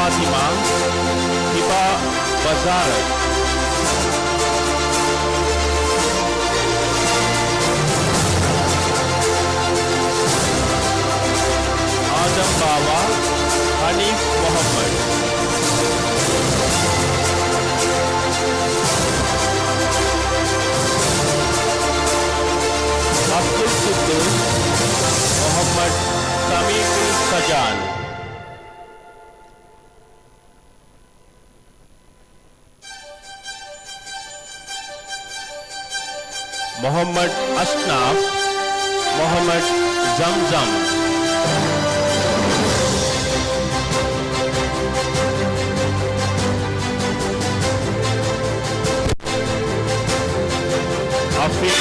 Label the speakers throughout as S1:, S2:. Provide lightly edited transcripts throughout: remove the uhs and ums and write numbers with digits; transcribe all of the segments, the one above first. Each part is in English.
S1: Fatima Hiba Bazarak, Adam Bawa Hanif Muhammad, Abdul Quddus Muhammad Samiul Sajan, Muhammad Asnaf Muhammad Zamzam, Afiq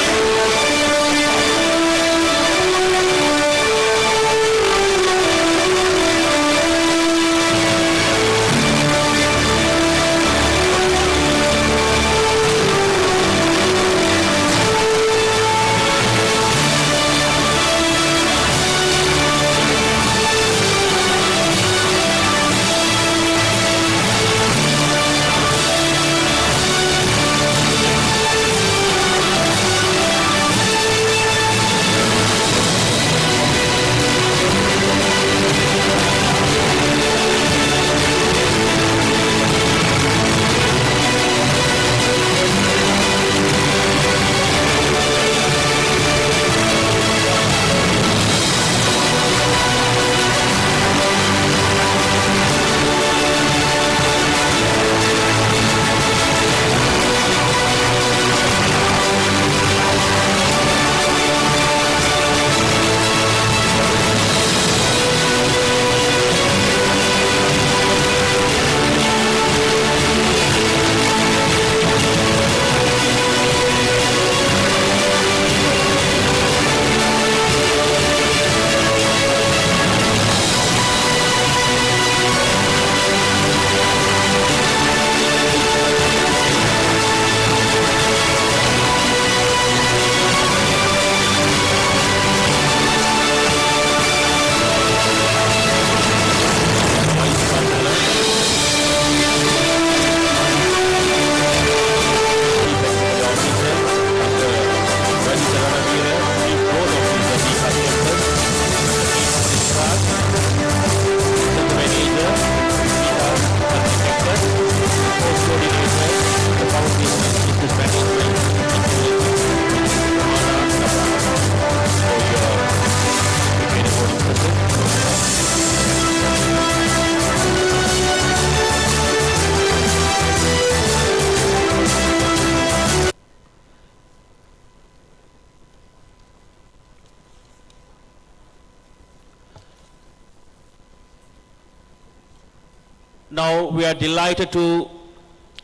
S1: Now we are delighted to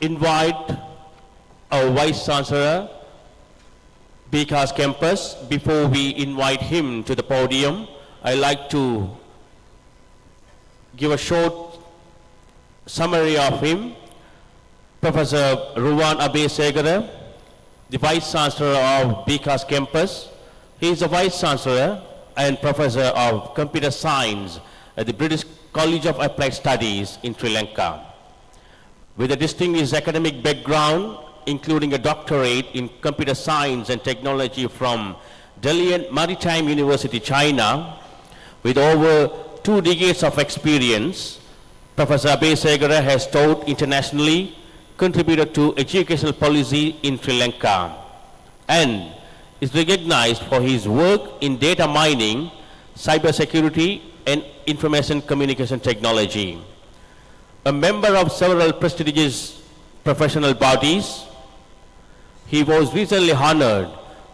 S1: invite our Vice Chancellor, BCAS campus. Before we invite him to the podium, I'd like to give a short summary of him. Professor Ruwan Abeysekara, the Vice Chancellor of BCAS campus. He is a Vice Chancellor and Professor of Computer Science at the British College of Applied Studies in Sri Lanka. With a distinguished academic background, including a doctorate in computer science and technology from Dalian Maritime University, China, with over 2 decades of experience, Professor Abeysekara has taught internationally, contributed to educational policy in Sri Lanka, and is recognized for his work in data mining, cybersecurity, and information communication technology. A member of several prestigious professional bodies, he was recently honored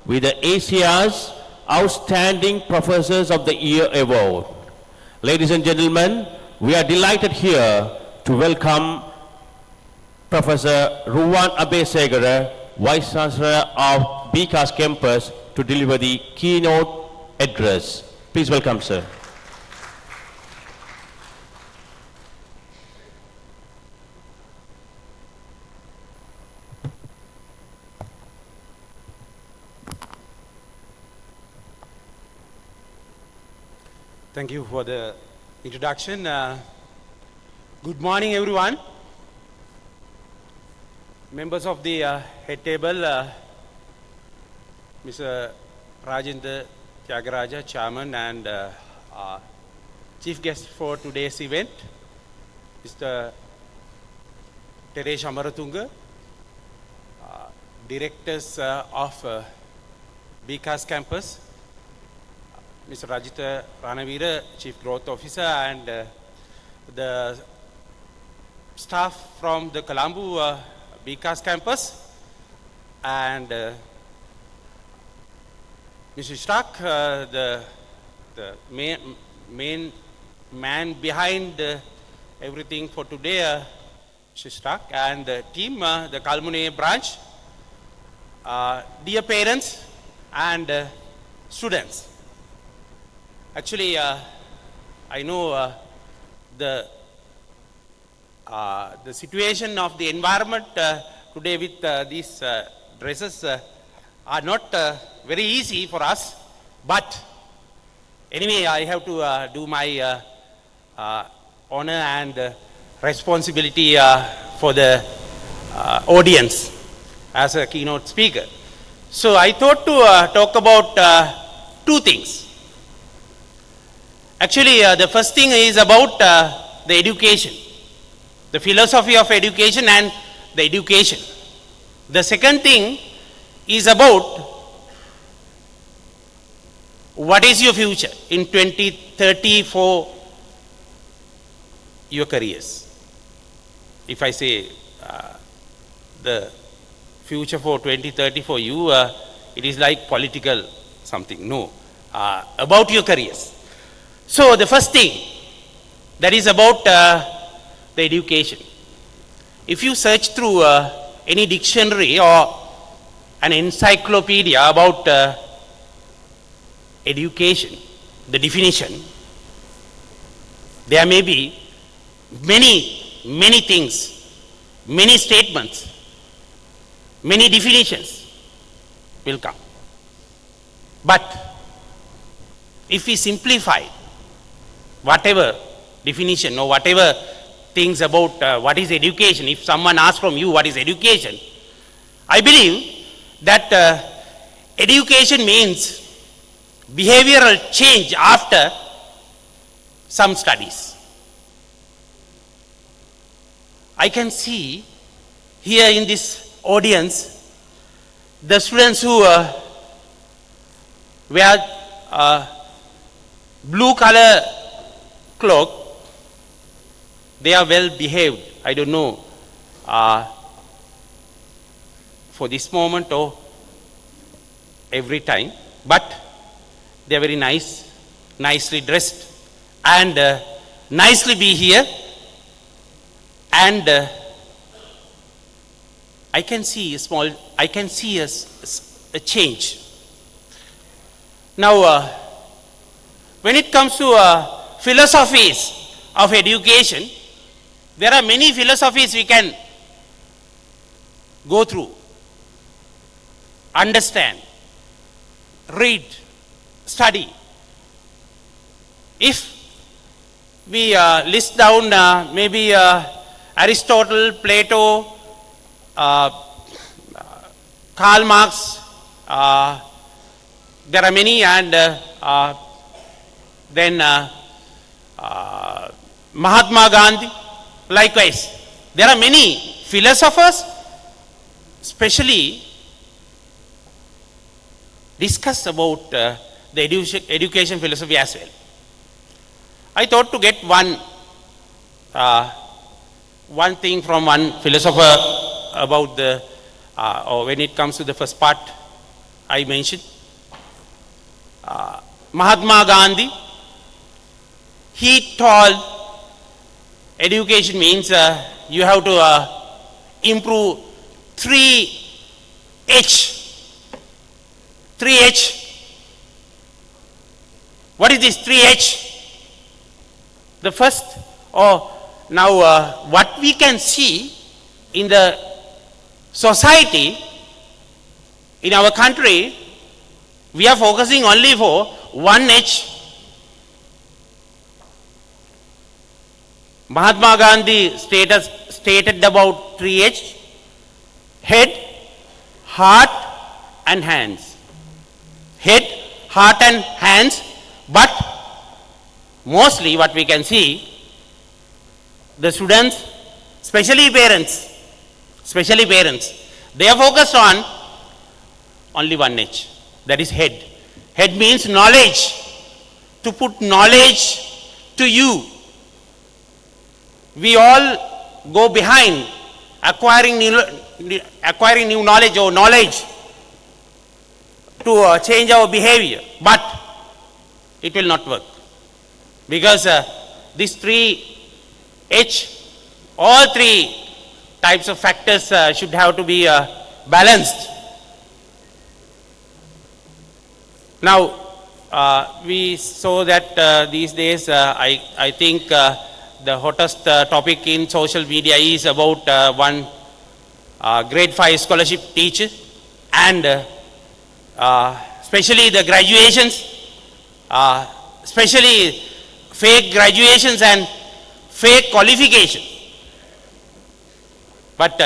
S1: with the Asia's Outstanding Professors of the Year Award. Ladies and gentlemen, we are delighted here to welcome Professor Ruwan Abeysekara, Vice Chancellor of BCAS campus, to deliver the keynote address. Please welcome, sir.
S2: Thank you for the introduction. Good morning, everyone. Members of the head table, Mr. Rajendra Tyagaraja, Chairman and Chief Guest for today's event, Mr. Teresh Amaratunga, Directors of BCAS Campus, Mr. Rajita Ranavira, Chief Growth Officer, and the staff from the Colombo BCAS Campus, and Mr. Stark, the main man behind everything for today, Mr. Stark, and the team, the Kalmune branch, dear parents and students. Actually, I know the situation of the environment today with these dresses are not very easy for us, but anyway, I have to do my honor and responsibility for the audience as a keynote speaker. So I thought to talk about two things. Actually, the first thing is about the education, the philosophy of education and the education. The second thing is about what is your future in 2030 for your careers. If I say the future for 2030 for you, it is like political something. No, about your careers. So the first thing, that is about the education. If you search through any dictionary or an encyclopedia about education, the definition, there may be many things, many statements, many definitions will come. But if we simplify whatever definition or whatever things about what is education, if someone asks from you what is education, I believe that education means behavioral change after some studies. I can see here in this audience the students who wear blue color cloak. They are well behaved. I don't know for this moment or every time, but they are very nice, nicely dressed, and nicely be here. And I can see a change. Now, when it comes to philosophies of education, there are many philosophies we can go through, understand, read, study. If we list down maybe Aristotle, Plato, Karl Marx, there are many, and then Mahatma Gandhi. Likewise, there are many philosophers specially discuss about the education philosophy as well. I thought to get one thing from one philosopher about the or when it comes to the first part I mentioned. Mahatma Gandhi, he told education means you have to improve 3H. 3H. What is this 3H? The first, now what we can see in the society, in our country, we are focusing only for 1H. Mahatma Gandhi stated about 3H: head, heart and hands. Head, heart and hands, but mostly what we can see, the students, especially parents, they are focused on only one H, that is head. Head means knowledge, to put knowledge to you. We all go behind acquiring new knowledge or knowledge to change our behavior, but it will not work, because these 3H, all three types of factors should have to be balanced. Now, we saw that these days, I think the hottest topic in social media is about one grade 5 scholarship teacher, and especially the graduations, especially fake graduations and fake qualifications. But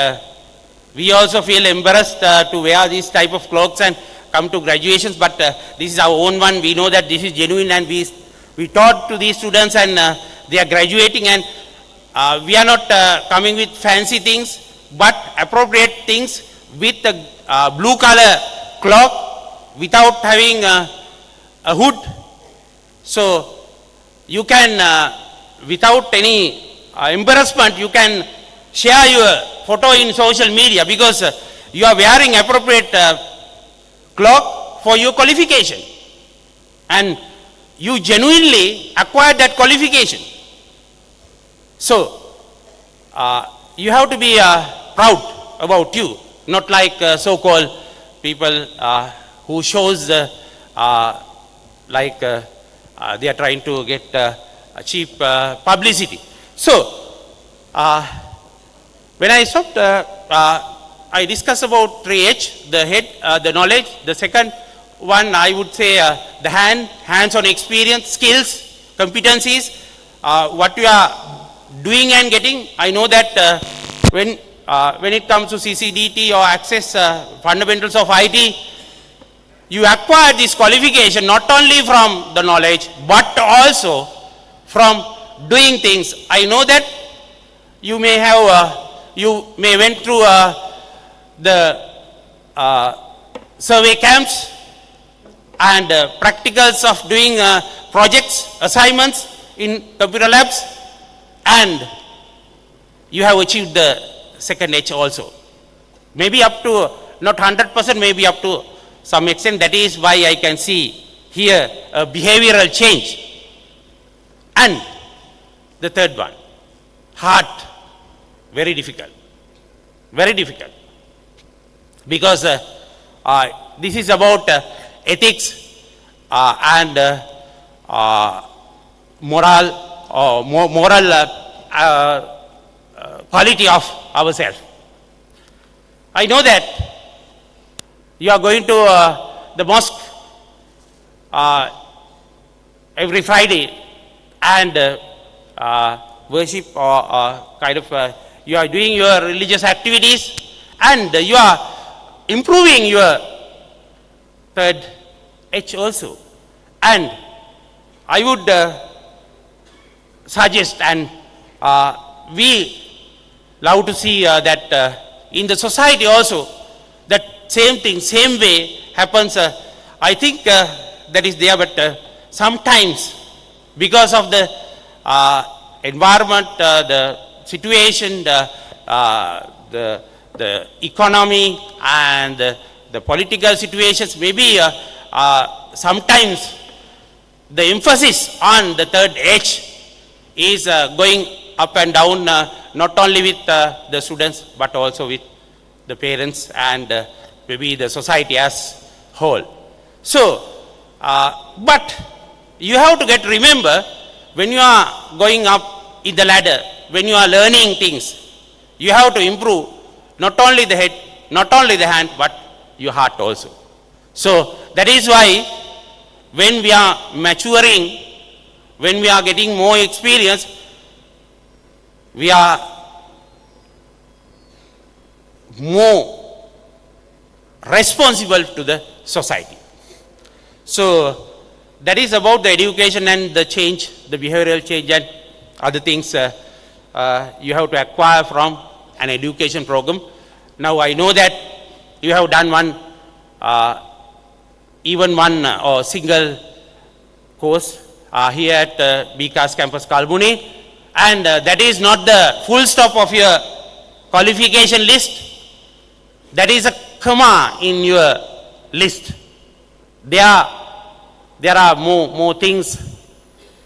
S2: we also feel embarrassed to wear these type of clothes and come to graduations, but this is our own one. We know that this is genuine, and we taught to these students, and they are graduating, and we are not coming with fancy things, but appropriate things with a blue color cloth without having a hood. So you can, without any embarrassment, you can share your photo in social media, because you are wearing appropriate cloth for your qualification, and you genuinely acquired that qualification. So you have to be proud about you, not like so-called people who shows like they are trying to get cheap publicity. So when I stopped, I discussed about 3H, the head, the knowledge. The second one, I would say the hands-on experience, skills, competencies, what you are doing and getting. I know that when it comes to CCDT or access fundamentals of IT, you acquire this qualification not only from the knowledge, but also from doing things. I know that you may have, you may went through the survey camps and practicals of doing projects, assignments in computer labs, and you have achieved the second H also. Maybe up to, not 100%, maybe up to some extent. That is why I can see here a behavioral change. And the third one, heart, very difficult, because this is about ethics and moral quality of ourselves. I know that you are going to the mosque every Friday and worship or kind of you are doing your religious activities, and you are improving your third H also. And I would suggest, and we love to see that in the society also, that same thing, same way happens. I think that is there, but sometimes because of the environment, the situation, the economy and the political situations, maybe sometimes the emphasis on the third H is going up and down, not only with the students, but also with the parents and maybe the society as whole. So, but you have to remember, when you are going up in the ladder, when you are learning things, you have to improve not only the head, not only the hand, but your heart also. So that is why when we are maturing, when we are getting more experience, we are more responsible to the society. So that is about the education and the change, the behavioral change and other things you have to acquire from an education program. Now I know that you have done one, even one or single course here at BCAS campus Kalbuni, and that is not the full stop of your qualification list. That is a comma in your list. There are more things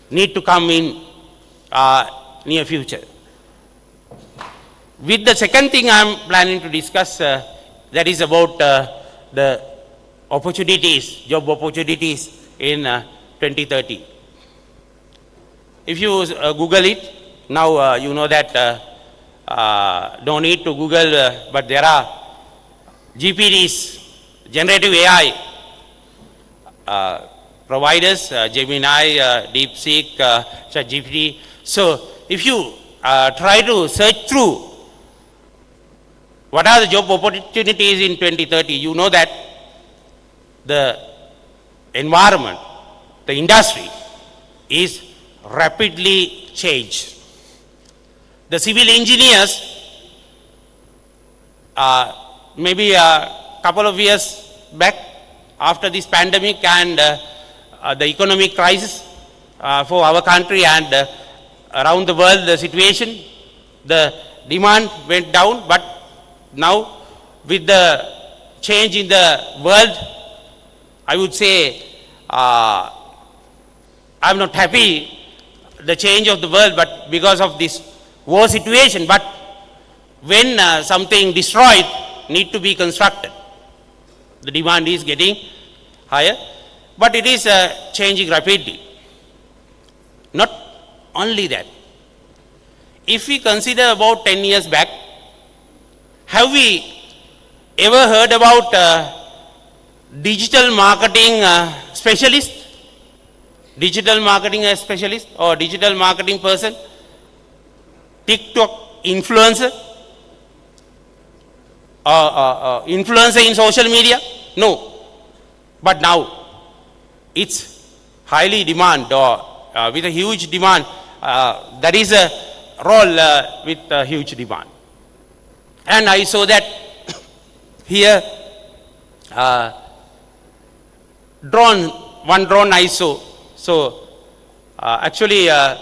S2: need to come in near future. With the second thing I am planning to discuss, that is about the opportunities, job opportunities in 2030. If you Google it, now you know that no need to Google, but there are GPTs, generative AI providers, Gemini, DeepSeek, ChatGPT. So if you try to search through what are the job opportunities in 2030, you know that the environment, the industry is rapidly changed. The civil engineers, maybe a couple of years back after this pandemic and the economic crisis for our country and around the world, the situation, the demand went down, but now with the change in the world, I would say I'm not happy the change of the world, but because of this war situation. But when something destroyed need to be constructed, the demand is getting higher, but it is changing rapidly. Not only that, if we consider about 10 years back, have we ever heard about digital marketing specialist? Digital marketing specialist or digital marketing person? TikTok influencer? Influencer in social media? No. But now it's highly demand or with a huge demand. There is a role with a huge demand. And I saw that here one drone I saw. So actually I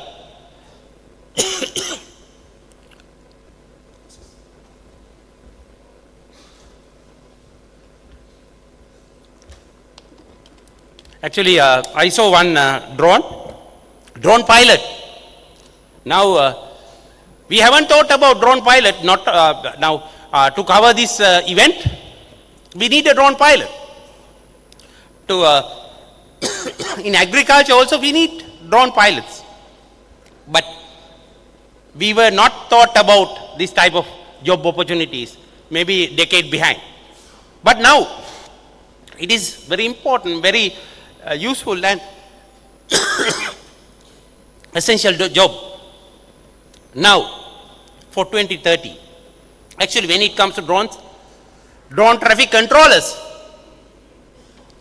S2: saw one drone pilot. Now we haven't thought about drone pilot. Not now to cover this event, we need a drone pilot. To in agriculture also we need drone pilots. But we were not thought about this type of job opportunities, maybe a decade behind. But now it is very important, very useful and essential job. Now for 2030, actually when it comes to drones, drone traffic controllers,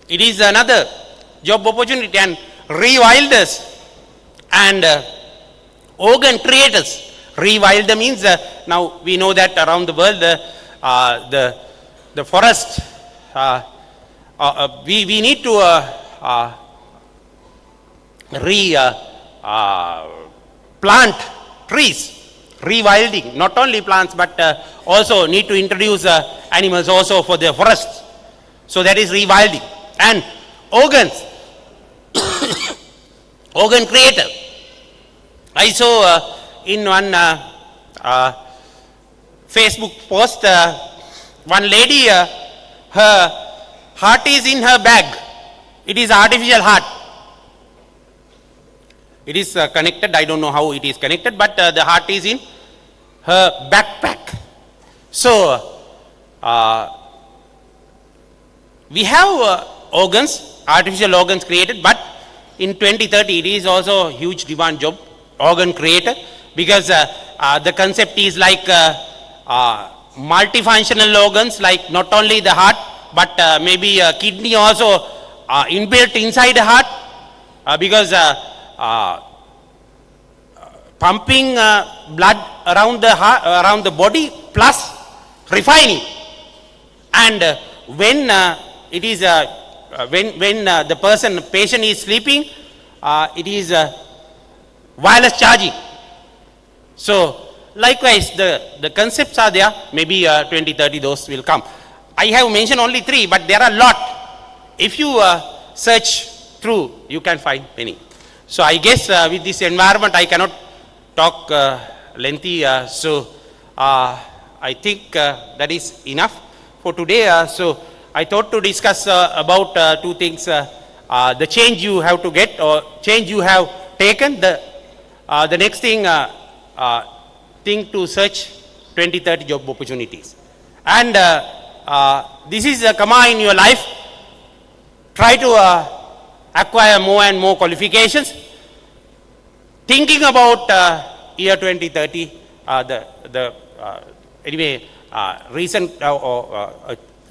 S2: it is another job opportunity, and rewilders and organ creators. Rewilder means now we know that around the world the forest we need to plant trees. Rewilding, not only plants but also need to introduce animals also for the forest. So that is rewilding. And organs, organ creator. I saw in one Facebook post, one lady, her heart is in her bag. It is artificial heart. It is connected, I don't know how it is connected, but the heart is in her backpack. So we have organs, artificial organs created, but in 2030 it is also a huge demand job, organ creator, because the concept is like multifunctional organs, like not only the heart, but maybe kidney also inbuilt inside the heart, because pumping blood around the heart, around the body, plus refining. And when it is when the patient is sleeping, it is wireless charging. So likewise, the concepts are there. Maybe 20, 30 those will come. I have mentioned only 3, but there are a lot. If you search through, you can find many. So I guess with this environment, I cannot talk lengthy. So I think that is enough for today. So I thought to discuss about 2 things. The change you have to get, or change you have taken. The next thing, to search 20, 30 job opportunities. And this is a comma in your life. Try to acquire more and more qualifications. Thinking about year 2030,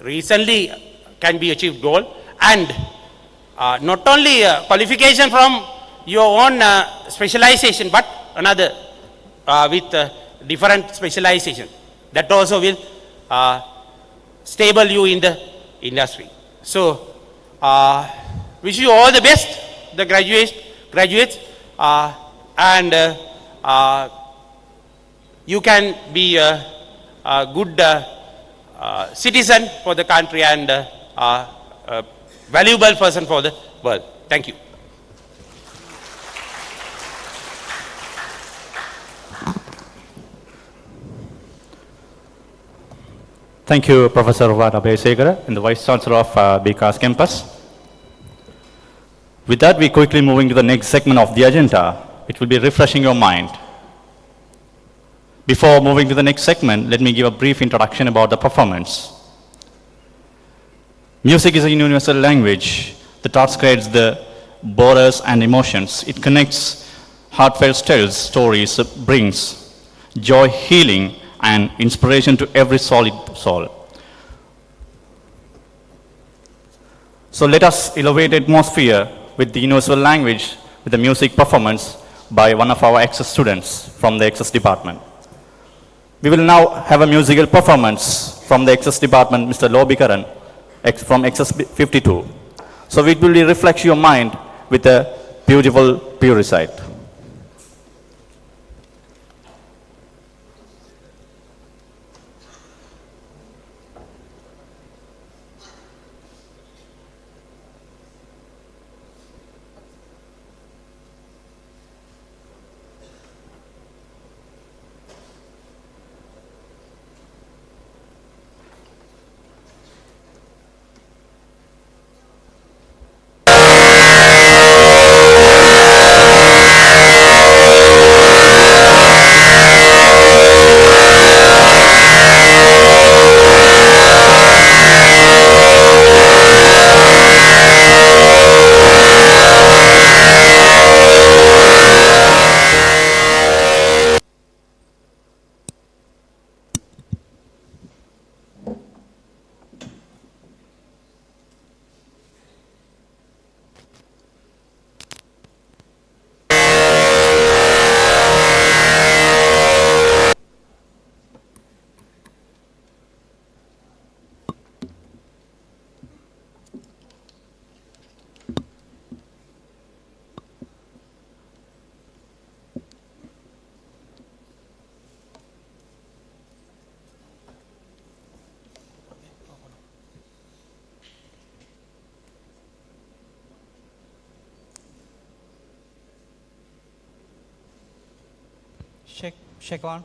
S2: recently can be achieved goal, and not only qualification from your own specialization, but another with different specialization, that also will stable you in the industry. So wish you all the best, the graduates, and you can be a good citizen for the country, and a valuable person for the world. Thank you.
S3: Thank you, Professor Vada Besekara, and the Vice Chancellor of BCAS campus. With that, we quickly moving to the next segment of the agenda. It will be refreshing your mind. Before moving to the next segment, let me give a brief introduction about the performance. Music is a universal language that transcribes the borders and emotions. It connects heartfelt tales, stories, brings joy, healing, and inspiration to every solid soul. So let us elevate the atmosphere with the universal language with the music performance by one of our access students from the access department. We will now have a musical performance from the access department, Mr. Lobikaran, from access 52. So it will reflect your mind with a beautiful pure recite.
S4: Check on.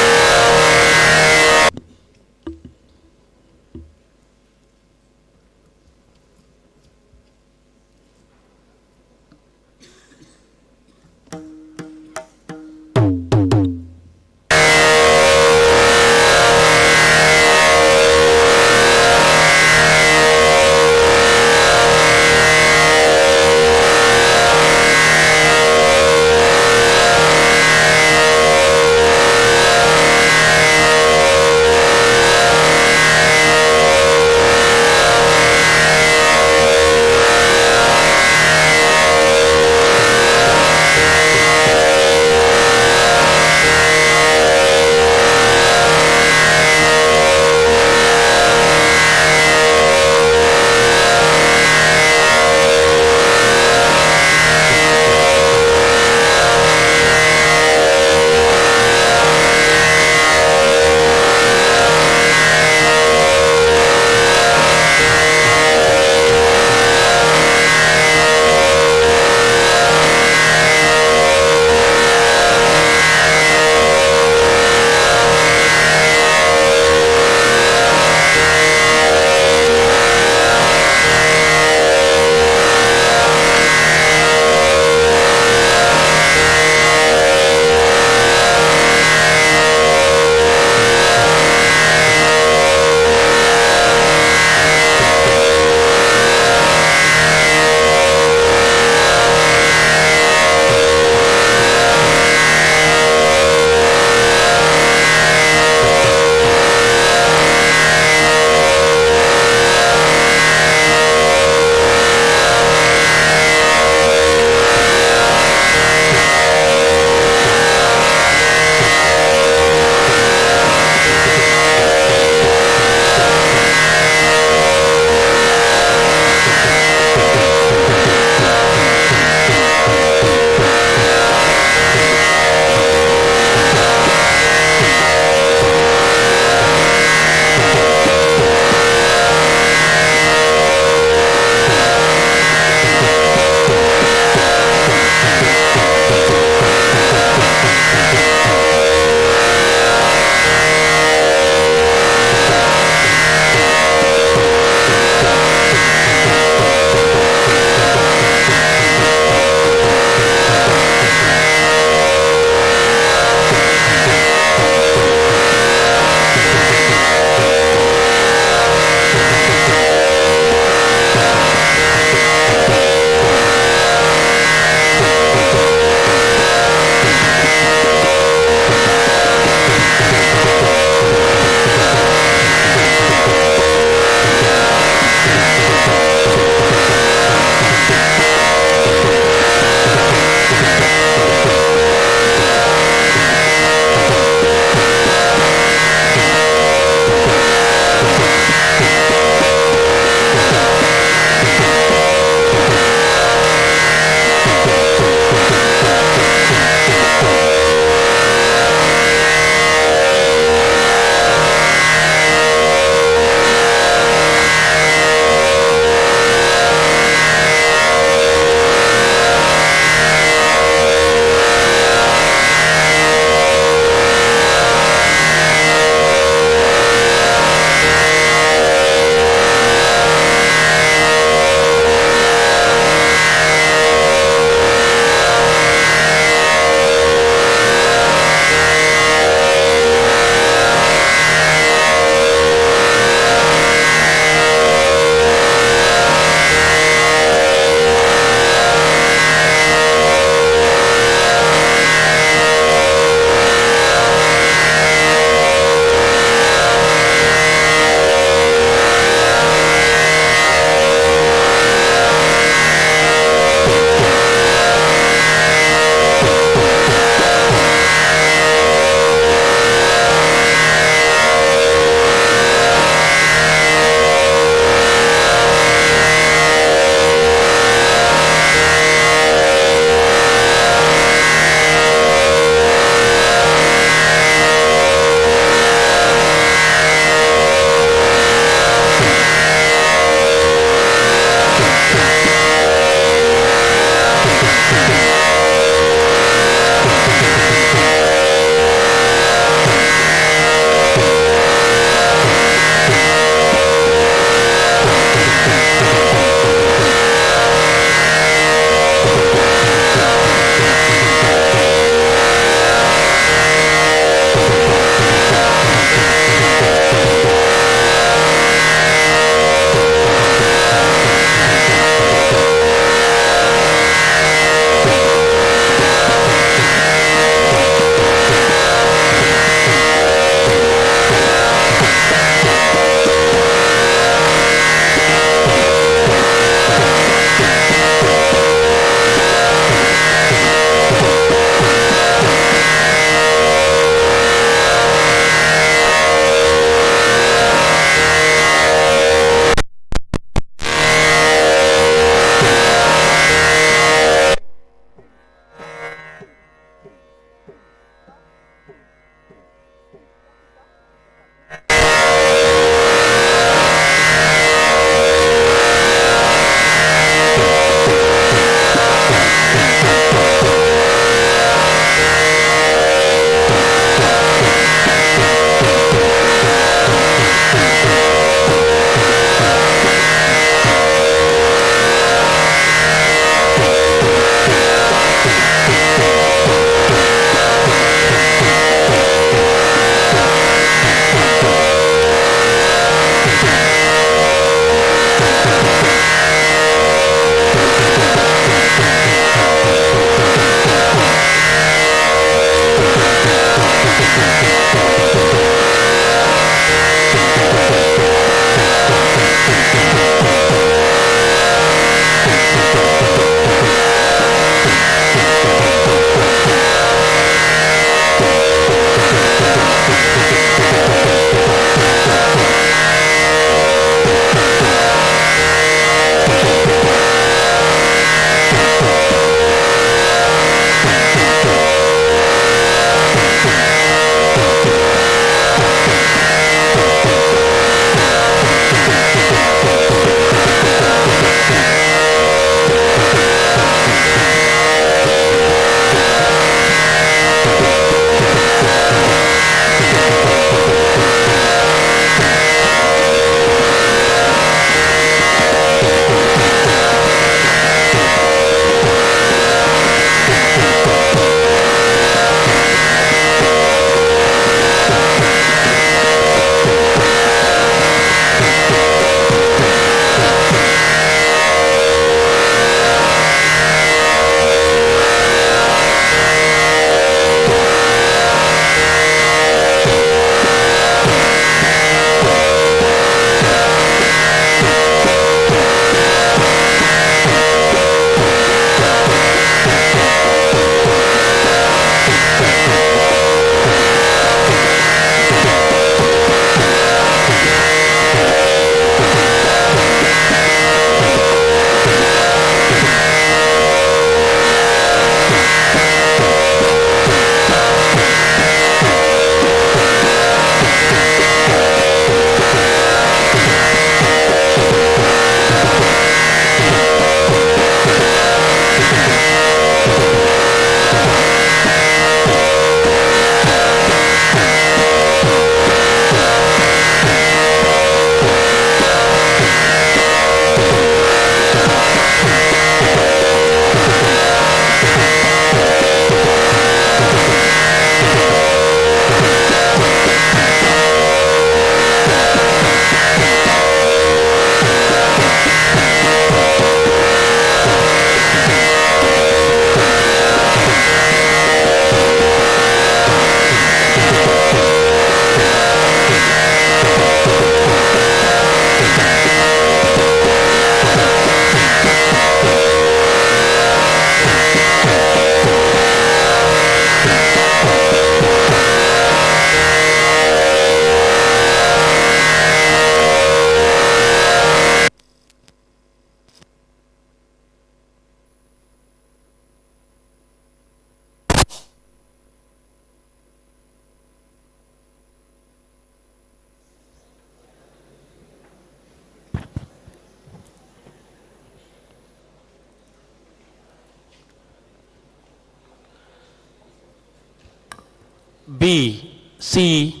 S1: BCAS.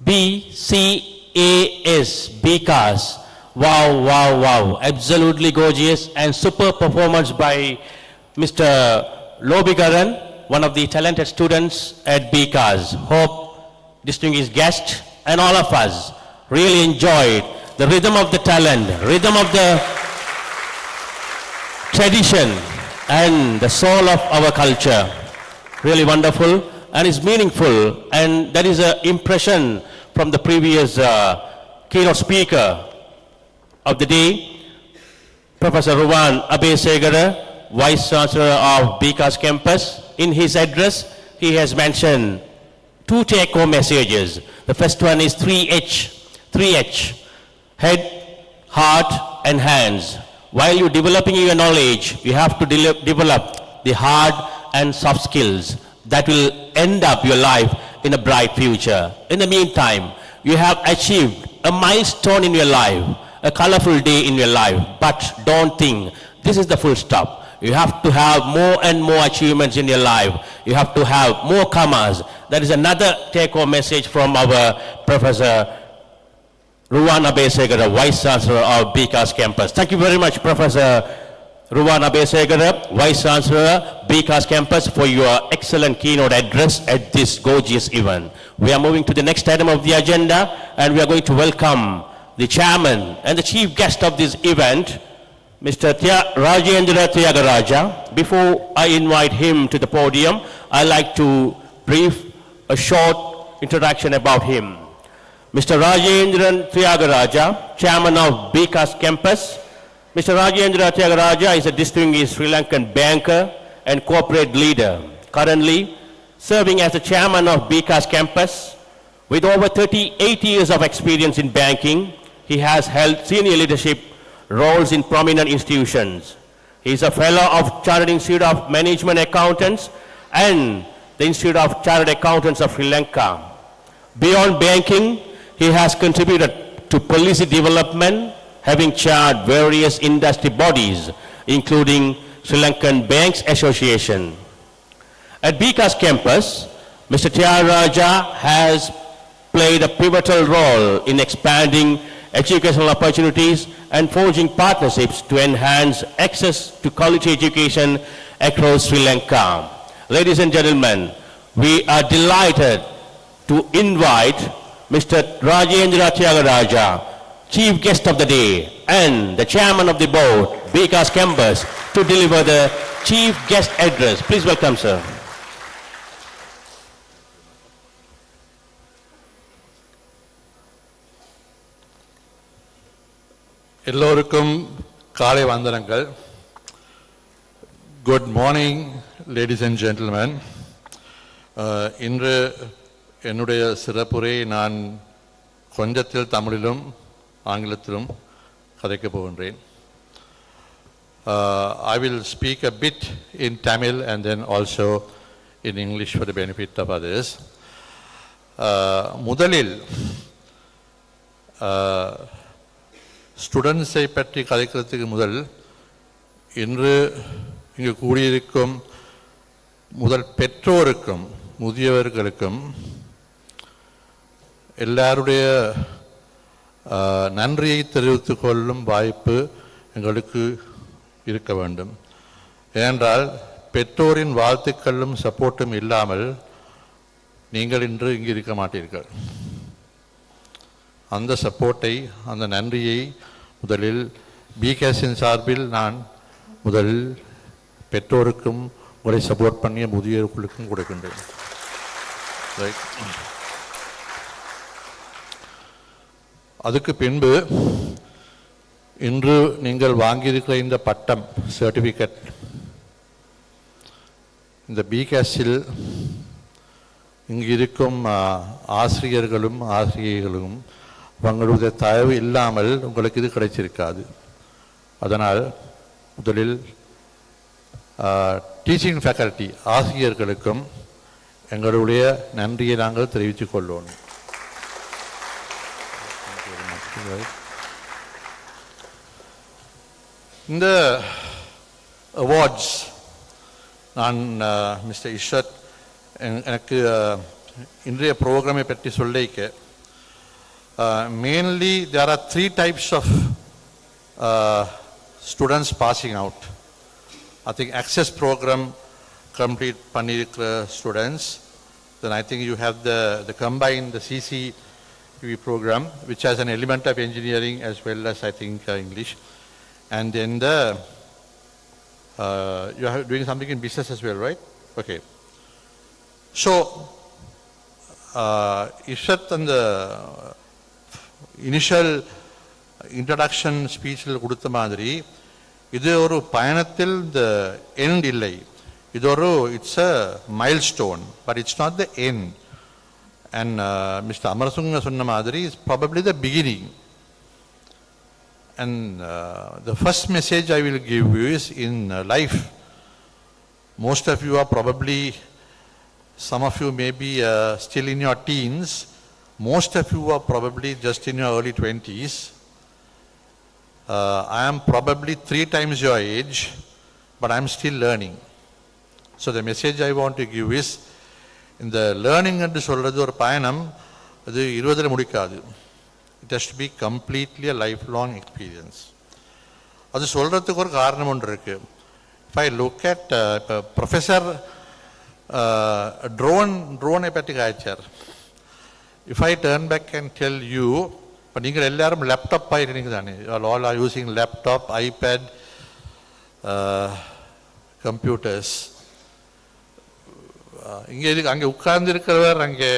S1: BCAS, BCAS. Wow, wow, wow. Absolutely gorgeous and super performance by Mr. Lobigaran, one of the talented students at BCAS. Hope distinguished guest and all of us really enjoyed the rhythm of the talent, rhythm of the tradition and the soul of our culture. Really wonderful and is meaningful, and that is an impression from the previous keynote speaker of the day, Professor Ruwan Abesegara, Vice Chancellor of BCAS campus. In his address, he has mentioned 2 take-home messages. The first one is 3H, head, heart and hands. While you're developing your knowledge, you have to develop the hard and soft skills that will end up your life in a bright future. In the meantime, you have achieved a milestone in your life, a colorful day in your life, but don't think this is the full stop. You have to have more and more achievements in your life. You have to have more commas. That is another take-home message from our Professor Ruwan Abesegara, Vice Chancellor of BCAS campus. Thank you very much, Professor Ruwan Abesegara, Vice Chancellor, BCAS campus, for your excellent keynote address at this gorgeous event. We are moving to the next item of the agenda, and we are going to welcome the chairman and the chief guest of this event, Mr. Rajendra Tyagaraja. Before I invite him to the podium, I'd like to brief a short introduction about him. Mr. Rajendra Tyagaraja, chairman of BCAS campus. Mr. Rajendra Tyagaraja is a distinguished Sri Lankan banker and corporate leader, currently serving as the chairman of BCAS campus. With over 38 years of experience in banking, he has held senior leadership roles in prominent institutions. He is a fellow of Chartered Institute of Management Accountants and the Institute of Chartered Accountants of Sri Lanka. Beyond banking, he has contributed to policy development, having chaired various industry bodies, including Sri Lankan Banks Association. At BCAS campus, Mr. Tyagaraja has played a pivotal role in expanding educational opportunities and forging partnerships to enhance access to quality education across Sri Lanka. Ladies and gentlemen, we are delighted to invite Mr. Rajendra Tyagaraja, chief guest of the day and the chairman of the board, BCAS campus, to deliver the chief guest address. Please welcome, sir.
S4: எல்லோருக்கும் காலை வந்தனங்கள். Good morning, ladies and gentlemen. இன்று என்னுடைய சிறப்புரை நான் கொஞ்சத்தில் தமிழிலும் ஆங்கிலத்திலும் கதைக்க போகின்றேன். I will speak a bit in Tamil and then also in English for the benefit of others. முதலில் ஸ்டூடெண்ட்ஸை பற்றி கதைக்கிறதுக்கு முதல் இன்று இங்கு கூடியிருக்கும் முதல் பெற்றோருக்கும் முதியவர்களுக்கும் எல்லாருடைய நன்றியை தெரிவித்துக் கொள்ளும் வாய்ப்பு எங்களுக்கு இருக்க வேண்டும். ஏனென்றால் பெற்றோரின் வாழ்த்துக்களும் சப்போர்ட்டும் இல்லாமல் நீங்கள் இன்று இங்கு இருக்க மாட்டீர்கள். அந்த சப்போர்ட்டை, அந்த நன்றியை முதலில் பிகேஎஸின் சார்பில் நான் முதலில் பெற்றோருக்கும் உங்களை சப்போர்ட் பண்ணிய முதியோர்களுக்கும் கொடுக்கின்றேன். அதுக்கு பின்பு இன்று நீங்கள் வாங்கியிருக்கிற இந்த பட்டம், சர்டிஃபிகேட், இந்த பிகேஎஸில் இங்கு இருக்கும் ஆசிரியர்களும் ஆசிரியர்களும் உங்களுடைய தயவு இல்லாமல் உங்களுக்கு இது கிடைச்சிருக்காது. அதனால் முதலில் டீச்சிங் ஃபேக்கல்ட்டி ஆசிரியர்களுக்கும் எங்களுடைய நன்றியை நாங்கள் தெரிவித்துக் கொள்வோம். இந்த அவார்ட்ஸ் நான் மிஸ்டர் இஷ்வத் எனக்கு இன்றைய ப்ரோக்ராமை பற்றி சொல்லிக்க mainly there are 3 types of students passing out. I think access program complete பண்ணிருக்கிற students, then I think you have the combined the CCTV program which has an element of engineering as well as I think English, and then you are doing something in business as well, right? Okay. So Ishat and the initial introduction speech கொடுத்த மாதிரி இது ஒரு பயணத்தில் the end இல்லை, இது ஒரு it's a milestone but it's not the end, and Mr. Amarasungha சொன்ன மாதிரி is probably the beginning. And the first message I will give you is in life, most of you are probably, some of you may be still in your teens, most of you are probably just in your early 20s. I am probably 3 times your age, but I am still learning. So the message I want to give is, in the learning என்று சொல்றது ஒரு பயணம், அது 20ல முடிக்காது. It has to be completely a lifelong experience. அது சொல்றதுக்கு ஒரு காரணம் ஒன்று இருக்கு. If I look at Professor drone பற்றி காய்ச்சார். If I turn back and tell you, இப்போ நீங்கள் எல்லாரும் லேப்டாப் ஆகிருக்கீங்க தானே, all are using laptop, iPad, computers. இங்கே அங்கே உட்கார்ந்து இருக்கிறவர், அங்கே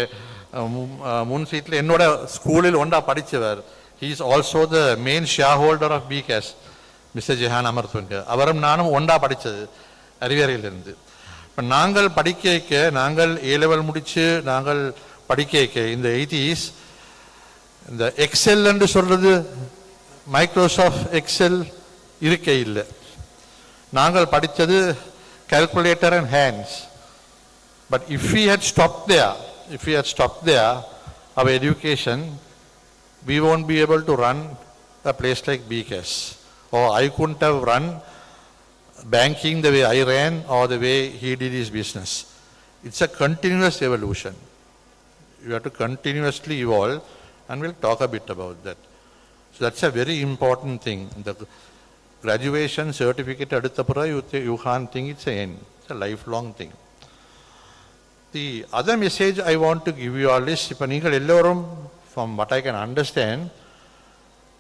S4: முன் சீட்டில் என்னோட ஸ்கூலில் ஒன்றா படித்தவர், he is also the main shareholder of BCAS, mister Jehan Amarathunga. அவரும் நானும் ஒன்றா படித்தது அறிவியறையிலிருந்து. இப்போ நாங்கள் படிக்க நாங்கள் A-level முடித்து நாங்கள் படிக்க இந்த 80s இந்த எக்ஸெல் என்று சொல்றது, மைக்ரோசாஃப்ட் எக்ஸெல் இருக்க இல்லை. நாங்கள் படித்தது calculator and hands. But if we had stopped there, our education, we won't be able to run a place like BCAS. Or I couldn't have run banking the way I ran or the way he did his business. It's a continuous evolution. You have to continuously evolve, and we'll talk a bit about that. So that's a very important thing. The graduation certificate adutapura, you can't think it's an end. It's a lifelong thing. The other message I want to give you all is, இப்போ நீங்கள் எல்லோரும், from what I can understand,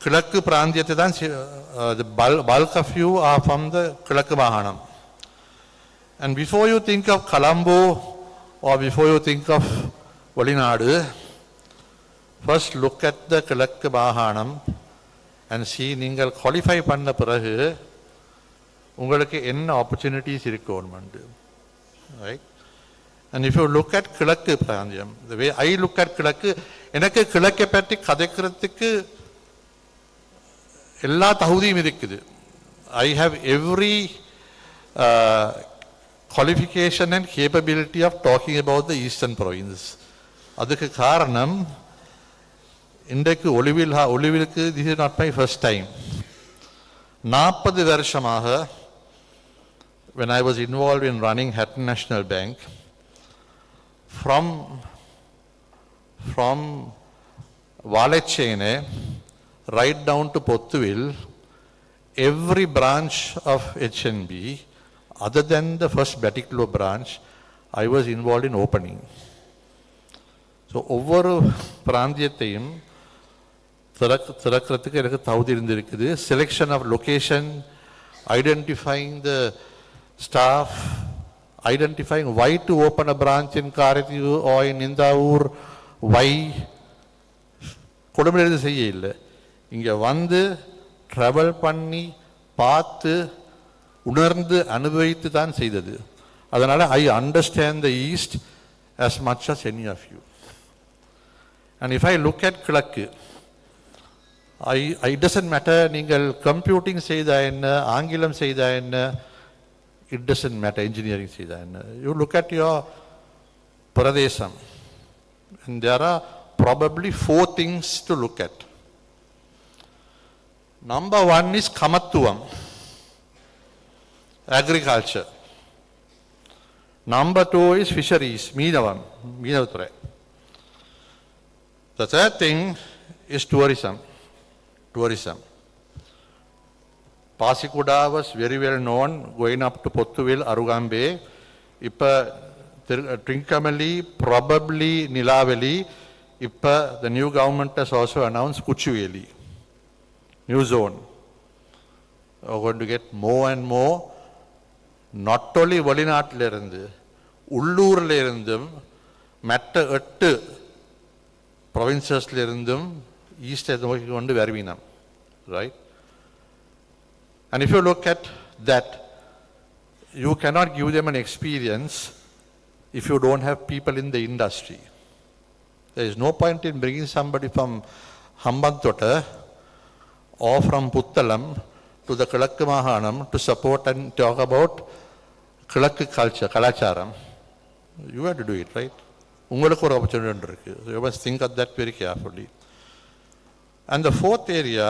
S4: கிழக்கு பிராந்தியத்தை தான், the bulk of you are from the கிழக்கு மாகாணம். And before you think of Colombo or before you think of வெளிநாடு, first look at the கிழக்கு மாகாணம் and see நீங்கள் qualify பண்ண பிறகு உங்களுக்கு என்ன opportunities இருக்கு government, right? And if you look at கிழக்கு பிராந்தியம், the way I look at கிழக்கு, எனக்கு கிழக்கை பற்றி கதைக்கிறதுக்கு எல்லா தகுதியும் இருக்குது. I have every qualification and capability of talking about the eastern province. அதுக்கு காரணம், இன்றைக்கு ஒளிவிலுக்கு this is not my first time. 40 வருஷமாக when I was involved in running Hatton National Bank, from Valachene right down to Pottuvil, every branch of HNB, other than the first Batticlo branch, I was involved in opening. So ஒவ்வொரு பிராந்தியத்தையும் திறக்கிறதுக்கு எனக்கு தகுதி இருந்திருக்குது. Selection of location, identifying the staff, identifying why to open a branch in Karathivu or in Nindaur, why கொடுமையிலிருந்து செய்ய இல்லை. இங்கே வந்து travel பண்ணி பார்த்து உணர்ந்து அனுபவித்து தான் செய்தது. அதனால் I understand the East as much as any of you. And if I look at கிழக்கு, it doesn't matter நீங்கள் கம்ப்யூட்டிங் செய்தா என்ன, ஆங்கிலம் செய்தா என்ன, it doesn't matter engineering செய்தா என்ன. You look at your Pradesh, and there are probably 4 things to look at. Number 1 is kamattuvam, agriculture. Number 2 is fisheries, Meenavam, Meenavathura. The third thing is tourism. Tourism. Pasikuda was very well known, going up to Pottuvil, Arugambe. Ippa Trincomalee, probably Nilaveli. Ippa the new government has also announced Kuchuveli, new zone. We're going to get more and more, not only வெளிநாட்டிலிருந்து உள்ளூர்ல இருந்தும் மற்ற 8 provincesல இருந்தும் east நோக்கி கொண்டு வருவினம், right? And if you look at that, you cannot give them an experience if you don't have people in the industry. There is no point in bringing somebody from Hambantota or from Puttalam to the Kilakku Mahanam to support and talk about Kilakku culture, Kalacharam. You have to do it, right? உங்களுக்கு ஒரு opportunity இருக்கு. So you must think of that very carefully. And the fourth area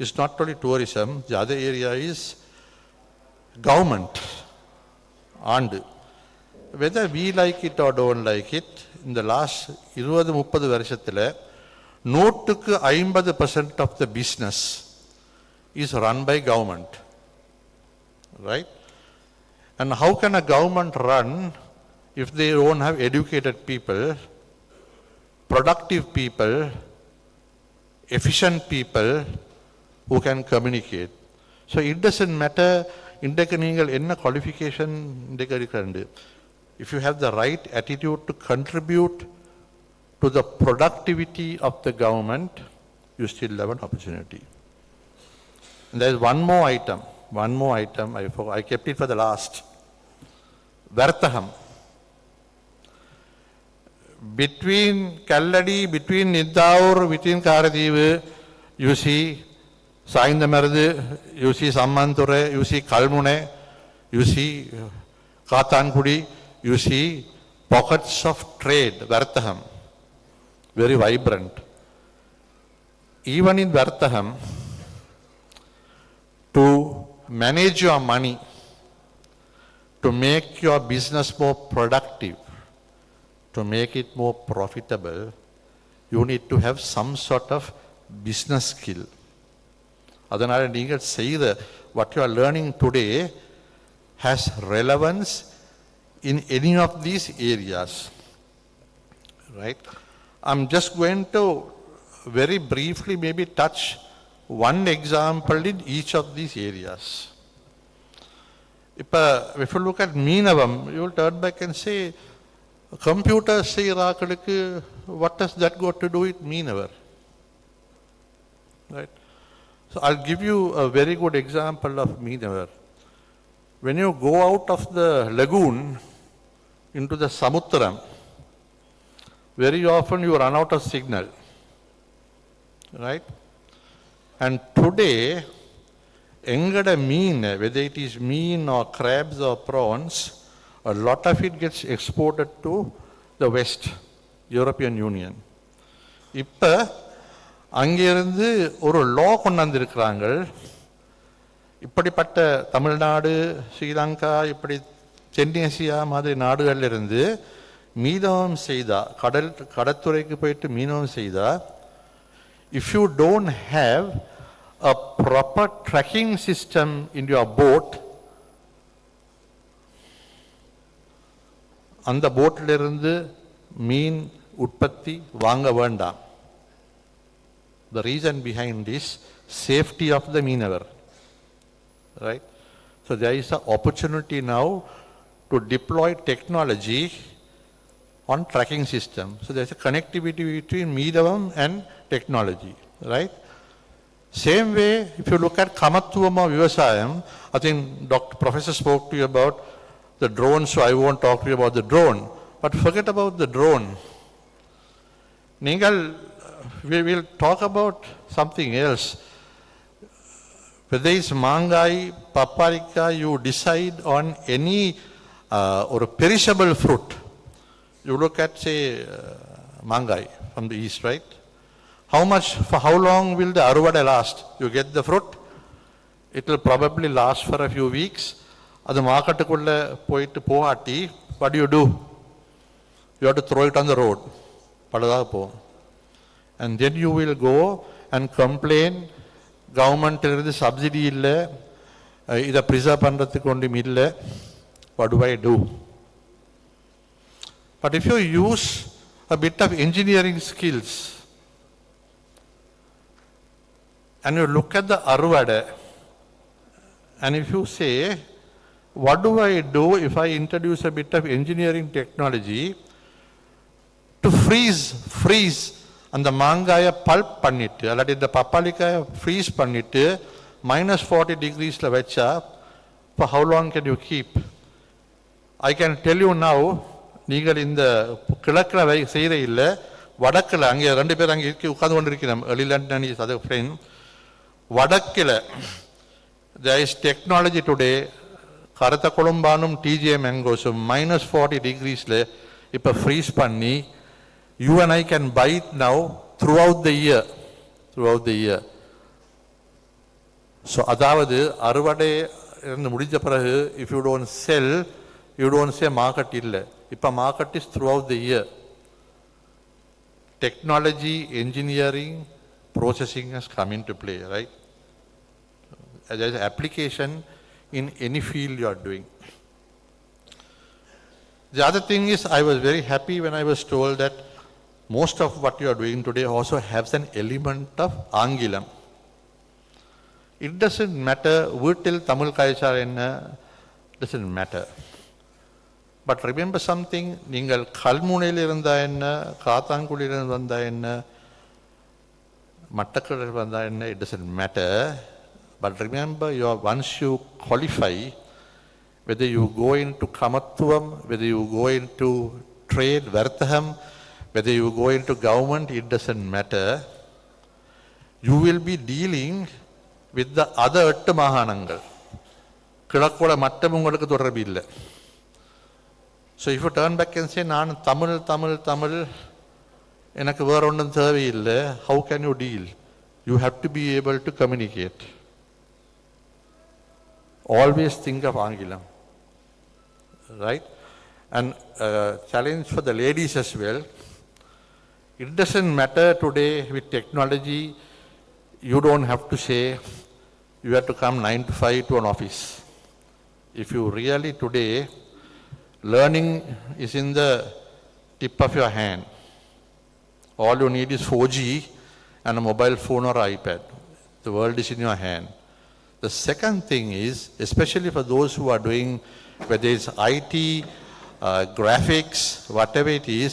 S4: is not only tourism, the other area is government. And whether we like it or don't like it, in the last 20-30 வருஷத்துல 150% of the business is run by government, right? And how can a government run if they don't have educated people, productive people, efficient people who can communicate? So it doesn't matter இன்றைக்கு நீங்கள் என்ன qualification இன்றைக்கு இருக்கிறது. If you have the right attitude to contribute to the productivity of the government, you still have an opportunity. And there is one more item, I kept it for the last. Vartaham. Between Kalladi, between Niddaur, between Karadivu, you see Saindamaradu, you see Sammanture, you see Kalmune, you see Kathankudi, you see pockets of trade, Vartaham, very vibrant. Even in Vartaham, to manage your money, to make your business more productive, to make it more profitable, you need to have some sort of business skill. அதனால நீங்கள் செய்த what you are learning today has relevance in any of these areas, right? I'm just going to very briefly maybe touch one example in each of these areas. If you look at Meenavam, you will turn back and say, computer செய்யறாங்களுக்கு, what does that got to do with Meenavar? Right? So I'll give you a very good example of Meenavar. When you go out of the lagoon into the Samutram, very often you run out of signal, right? And today, engada mean, whether it is mean or crabs or prawns, a lot of it gets exported to the West, European Union. இப்ப அங்கிருந்து ஒரு law கொண்டாந்திருக்கிறாங்க. இப்படிப்பட்ட தமிழ்நாடு, ஸ்ரீலங்கா, இப்படி தென்னியாசியா மாதிரி நாடுகள்ல இருந்து மீனவம் செய்தா, கடற்துறைக்கு போயிட்டு மீனவம் செய்தா, if you don't have a proper tracking system in your boat, அந்த போட்ல இருந்து மீன் உற்பத்தி வாங்க வேண்டாம். The reason behind this, safety of the மீனவர், right? So there is an opportunity now to deploy technology on tracking system. So there's a connectivity between Meedavam and technology, right? Same way, if you look at Kamathuvama Vivasayam, I think Professor spoke to you about the drone, so I won't talk to you about the drone. But forget about the drone. We will talk about something else. Whether it's mangai, paprika, you decide on any or a perishable fruit. You look at, say, mangai from the east, right? For how long will the aruvada last? You get the fruit, it will probably last for a few weeks. அது மார்க்கெட்டுக்குள்ளே போயிட்டு போகாட்டி what do? You have to throw it on the road. பழுதாக போகும். And then you will go and complain, கவர்மெண்ட்டிலிருந்து subsidy இல்லை, இதை preserve பண்ணுறதுக்கு ஒன்றும் இல்லை. What do I do? But if you use a bit of engineering skills and you look at the arvada, and if you say, what do I do if I introduce a bit of engineering technology to freeze அந்த மாங்காயை bulb பண்ணிட்டு அல்லாட்டி இந்த பப்பாளிக்காயை freeze பண்ணிட்டு -40 degreesல வச்சா for how long can you keep? I can tell you now, நீங்கள் இந்த கிழக்கில் செய்கிற இல்லை, வடக்கில் அங்கே 2 பேர் அங்கே உட்கார்ந்து கொண்டிருக்கிறோம், எழிலன் இஸ் அதர் ஃப்ரெண்ட். வடக்கில் there is technology today, கருத்த குழம்பானும் டிஜே மேங்கோஸும் -40 degreesல இப்போ ஃப்ரீஸ் பண்ணி you and I can buy it now throughout the year. So அதாவது அறுவடை முடிஞ்ச பிறகு if you don't sell, you don't say market இல்லை, இப்போ market is throughout the year. Technology, engineering, processing has come into play, right? There is application in any field you are doing. The other thing is, I was very happy when I was told that most of what you are doing today also has an element of Angilam. It doesn't matter, வீட்டில் தமிழ் காய்ச்சார் என்ன, doesn't matter. But remember something, நீங்கள் கல்முனையில் இருந்தா என்ன, காத்தாங்குடியில் வந்தா என்ன, மட்டக்களத்தில் வந்தா என்ன, it doesn't matter. But remember, once you qualify, whether you go into Kamattuvam, whether you go into trade, Varthaham, whether you go into government, it doesn't matter. You will be dealing with the other 8 மாகாணங்கள். கிழக்கோட மட்டும் உங்களுக்கு தொடர்பு இல்லை. So if you turn back and say, நான் தமிழ் எனக்கு வேற ஒன்றும் தேவையில்லை, how can you deal? You have to be able to communicate. Always think of Angilam, right? And challenge for the ladies as well. It doesn't matter today with technology, you don't have to say you have to come 9 to 5 to an office. If you really today, learning is in the tip of your hand. All you need is 4G and a mobile phone or iPad. The world is in your hand. The second thing is, especially for those who are doing, whether it's IT, graphics, whatever it is,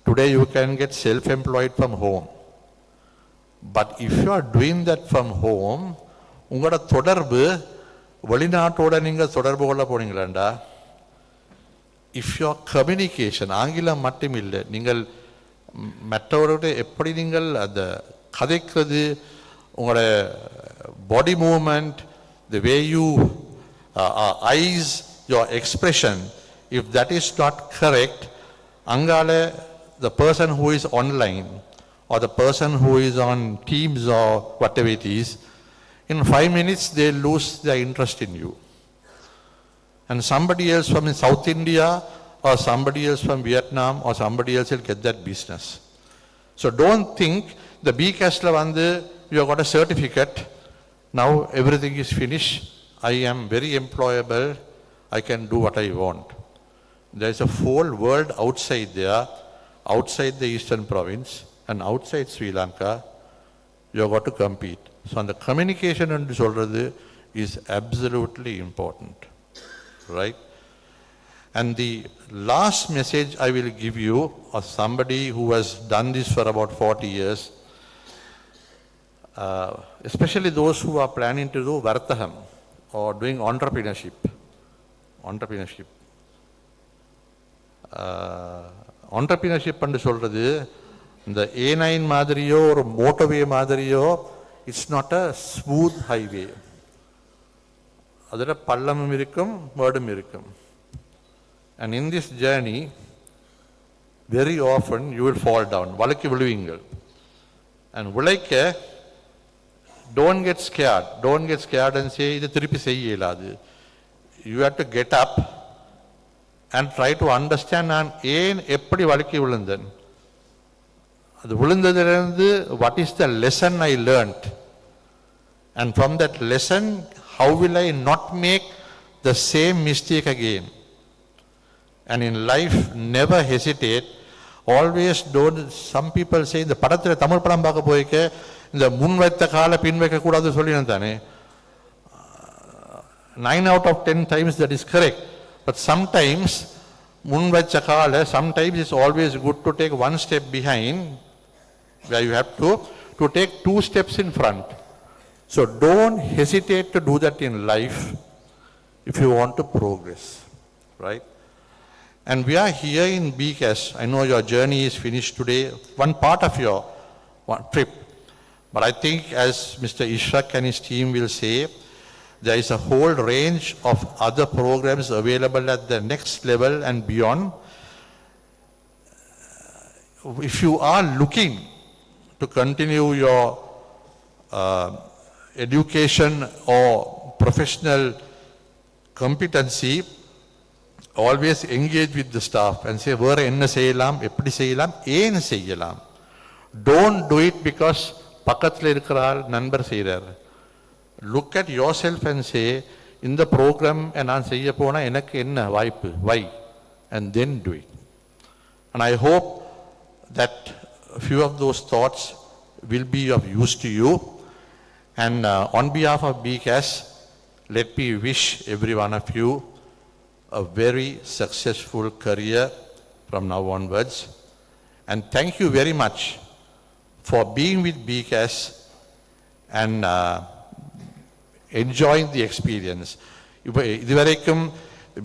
S4: today you can get self-employed from home. But if you are doing that from home, உங்களோட தொடர்பு வெளிநாட்டோட நீங்கள் தொடர்பு கொள்ள போனீங்களாண்டா, if your communication, ஆங்கிலம் மட்டும் இல்லை, நீங்கள் மற்றவரோட எப்படி நீங்கள் அந்த கதைக்கிறது, உங்களோட body movement, the way you eyes, your expression, if that is not correct, angale the person who is online or the person who is on Teams or whatever it is, in 5 minutes they lose their interest in you. And somebody else from South India or somebody else from Vietnam or somebody else will get that business. So don't think the BCAS la vandu you have got a certificate, now everything is finished, I am very employable, I can do what I want. There is a whole world outside there, outside the eastern province and outside Sri Lanka, you have got to compete. So the communication and solradhu is absolutely important, right? And the last message I will give you, as somebody who has done this for about 40 years, especially those who are planning to do Vartaham or doing entrepreneurship. Entrepreneurship and சொல்றது இந்த A9 மாதிரியோ ஒரு மோட்டோவே மாதிரியோ, it's not a smooth highway. அதில் பள்ளமும் இருக்கும், மேடும் இருக்கும். And in this journey, very often you will fall down. வளைக்கி விழுவீங்கள். And விளைக்க, don't get scared and say, இது திருப்பி செய்ய இயலாது. you have to get up and try to understand நான் ஏன் எப்படி வழுக்கி விழுந்தேன், அது விழுந்ததிலிருந்து what is the lesson I learned, and from that lesson how will I not make the same mistake again. And in life never hesitate, always don't. Some people say இந்த படத்தில் தமிழ் படம் பார்க்க போய்க்க இந்த முன் வைத்த காலை பின் வைக்க கூடாது சொல்லினேன் தானே. 9 out of 10 times that is correct, but sometimes முன் வைச்ச காலை, sometimes it's always good to take one step behind where you have to take 2 steps in front. So don't hesitate to do that in life if you want to progress, right? And we are here in BCAS. I know your journey is finished today, one part of your trip. But I think, as Mr. Ishrak and his team will say, there is a whole range of other programs available at the next level and beyond. If you are looking to continue your education or professional competency, always engage with the staff and say, வேற என்ன செய்யலாம், எப்படி செய்யலாம், ஏன் செய்யலாம். Don't do it because பக்கத்தில் இருக்கிறார் நண்பர் செய்கிறார். Look at yourself and say, இந்த ப்ரோக்ராம் நான் செய்ய போனால் எனக்கு என்ன வாய்ப்பு, why, and then do it. And I hope that a few of those thoughts will be of use to you. And on behalf of BCAS, let me wish every one of you a very successful career from now onwards. And thank you very much for being with BCAS and enjoying the experience. இதுவரைக்கும்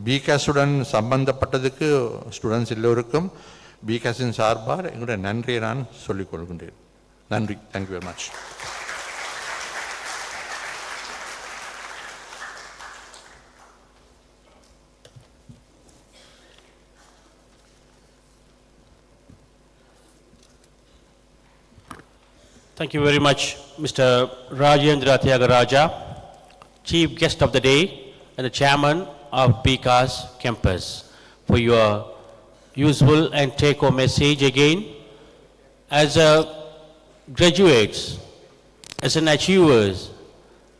S4: BCAS உடன் சம்பந்தப்பட்டதுக்கு students எல்லோருக்கும் BCASின் சார்பாக எங்களுடைய நன்றியை நான் சொல்லிக் கொள்கின்றேன். நன்றி. Thank you very much.
S1: Thank you very much, Mr. Rajendra Tyagaraja, Chief Guest of the Day and the Chairman of BCAS Campus, for your useful and take-home message again. As graduates, as an achievers,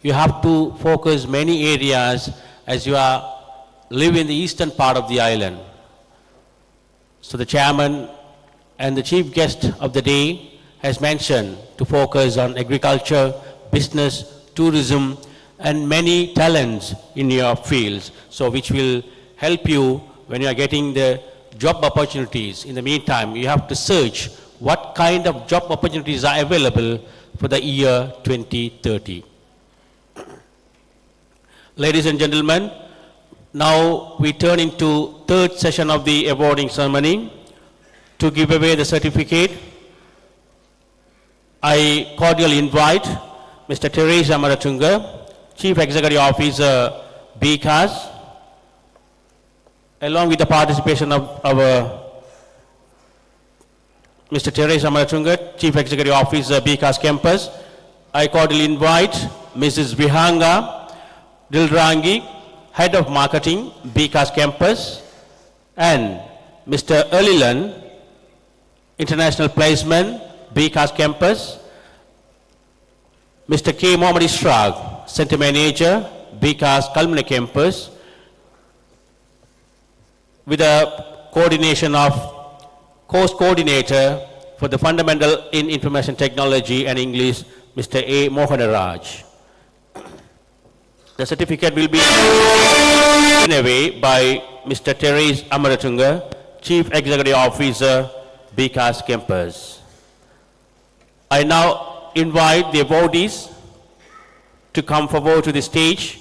S1: you have to focus many areas as you live in the eastern part of the island. So the Chairman and the Chief Guest of the Day has mentioned to focus on agriculture, business, tourism, and many talents in your fields, so which will help you when you are getting the job opportunities. In the meantime, you have to search what kind of job opportunities are available for the year 2030. Ladies and gentlemen, now we turn into third session of the awarding ceremony. To give away the certificate, I cordially invite Mr. Therese Amaratunga, Chief Executive Officer, BCAS, along with the participation of our Mr. Therese Amaratunga, Chief Executive Officer, BCAS Campus. I cordially invite Mrs. Vihanga Dilrangi, Head of Marketing, BCAS Campus, and Mr. Elilan, International Placement, BCAS Campus, Mr. K. Mohammad Ishraq, Center Manager, BCAS Kalmana Campus, with the coordination of Course Coordinator for the Fundamental in Information Technology and English, Mr. A. Mohanaraj. The certificate will be given away by Mr. Therese Amaratunga, Chief Executive Officer, BCAS Campus. I now invite the awardees to come forward to the stage.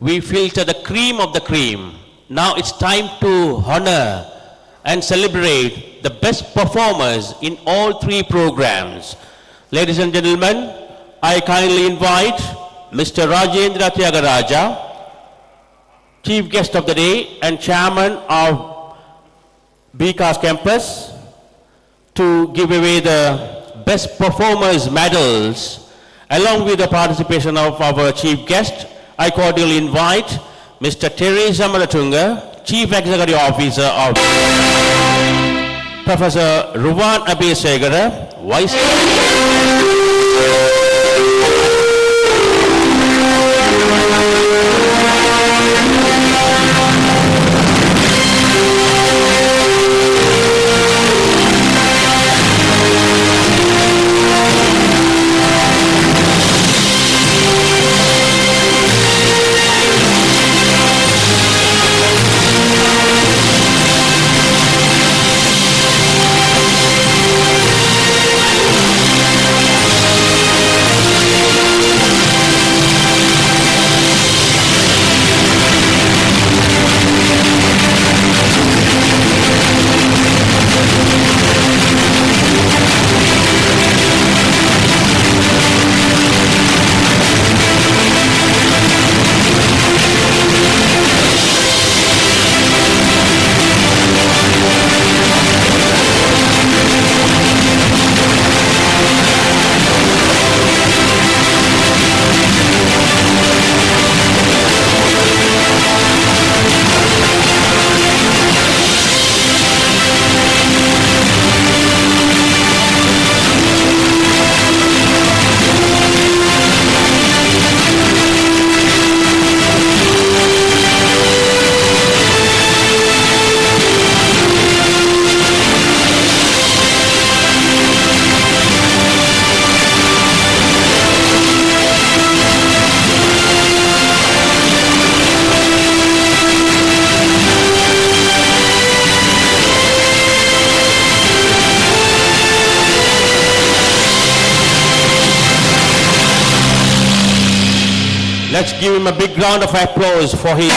S1: we filter the cream of the cream. Now it's time to honor and celebrate the best performers in all three programs. Ladies and gentlemen, I kindly invite Mr. Rajendra Tyagaraja, Chief Guest of the Day and Chairman of BCAS Campus, to give away the Best Performers medals. Along with the participation of our Chief Guest, I cordially invite Mr. Teresa Maratunga, Chief Executive Officer of Professor Ruvan Abesegara, Vice Let's give him a big round of applause for his...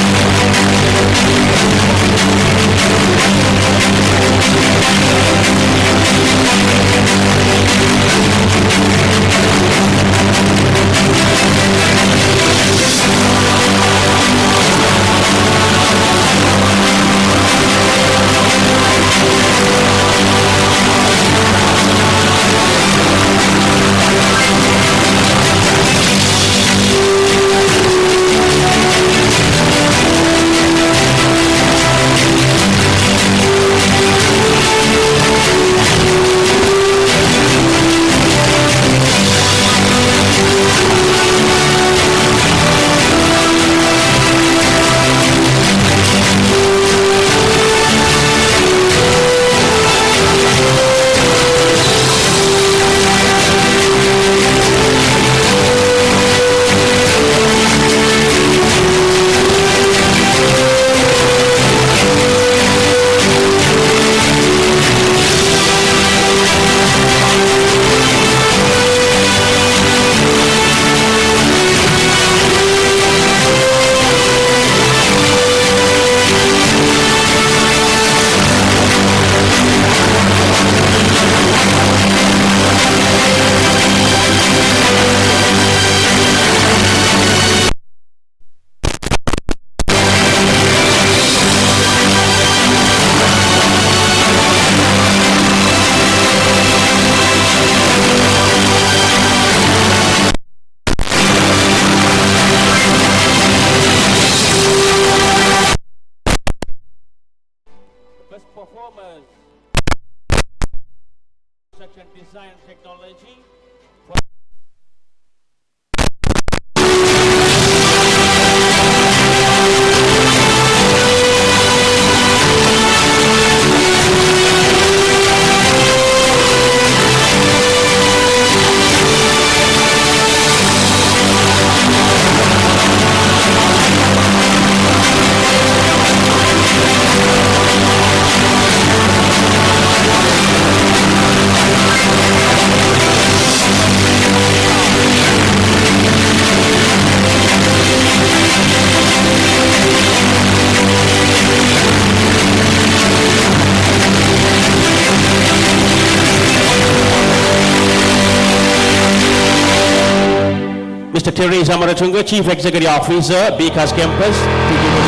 S1: Mr. Terry Amaratunga, Chief Executive Officer, BCAS Campus, to give a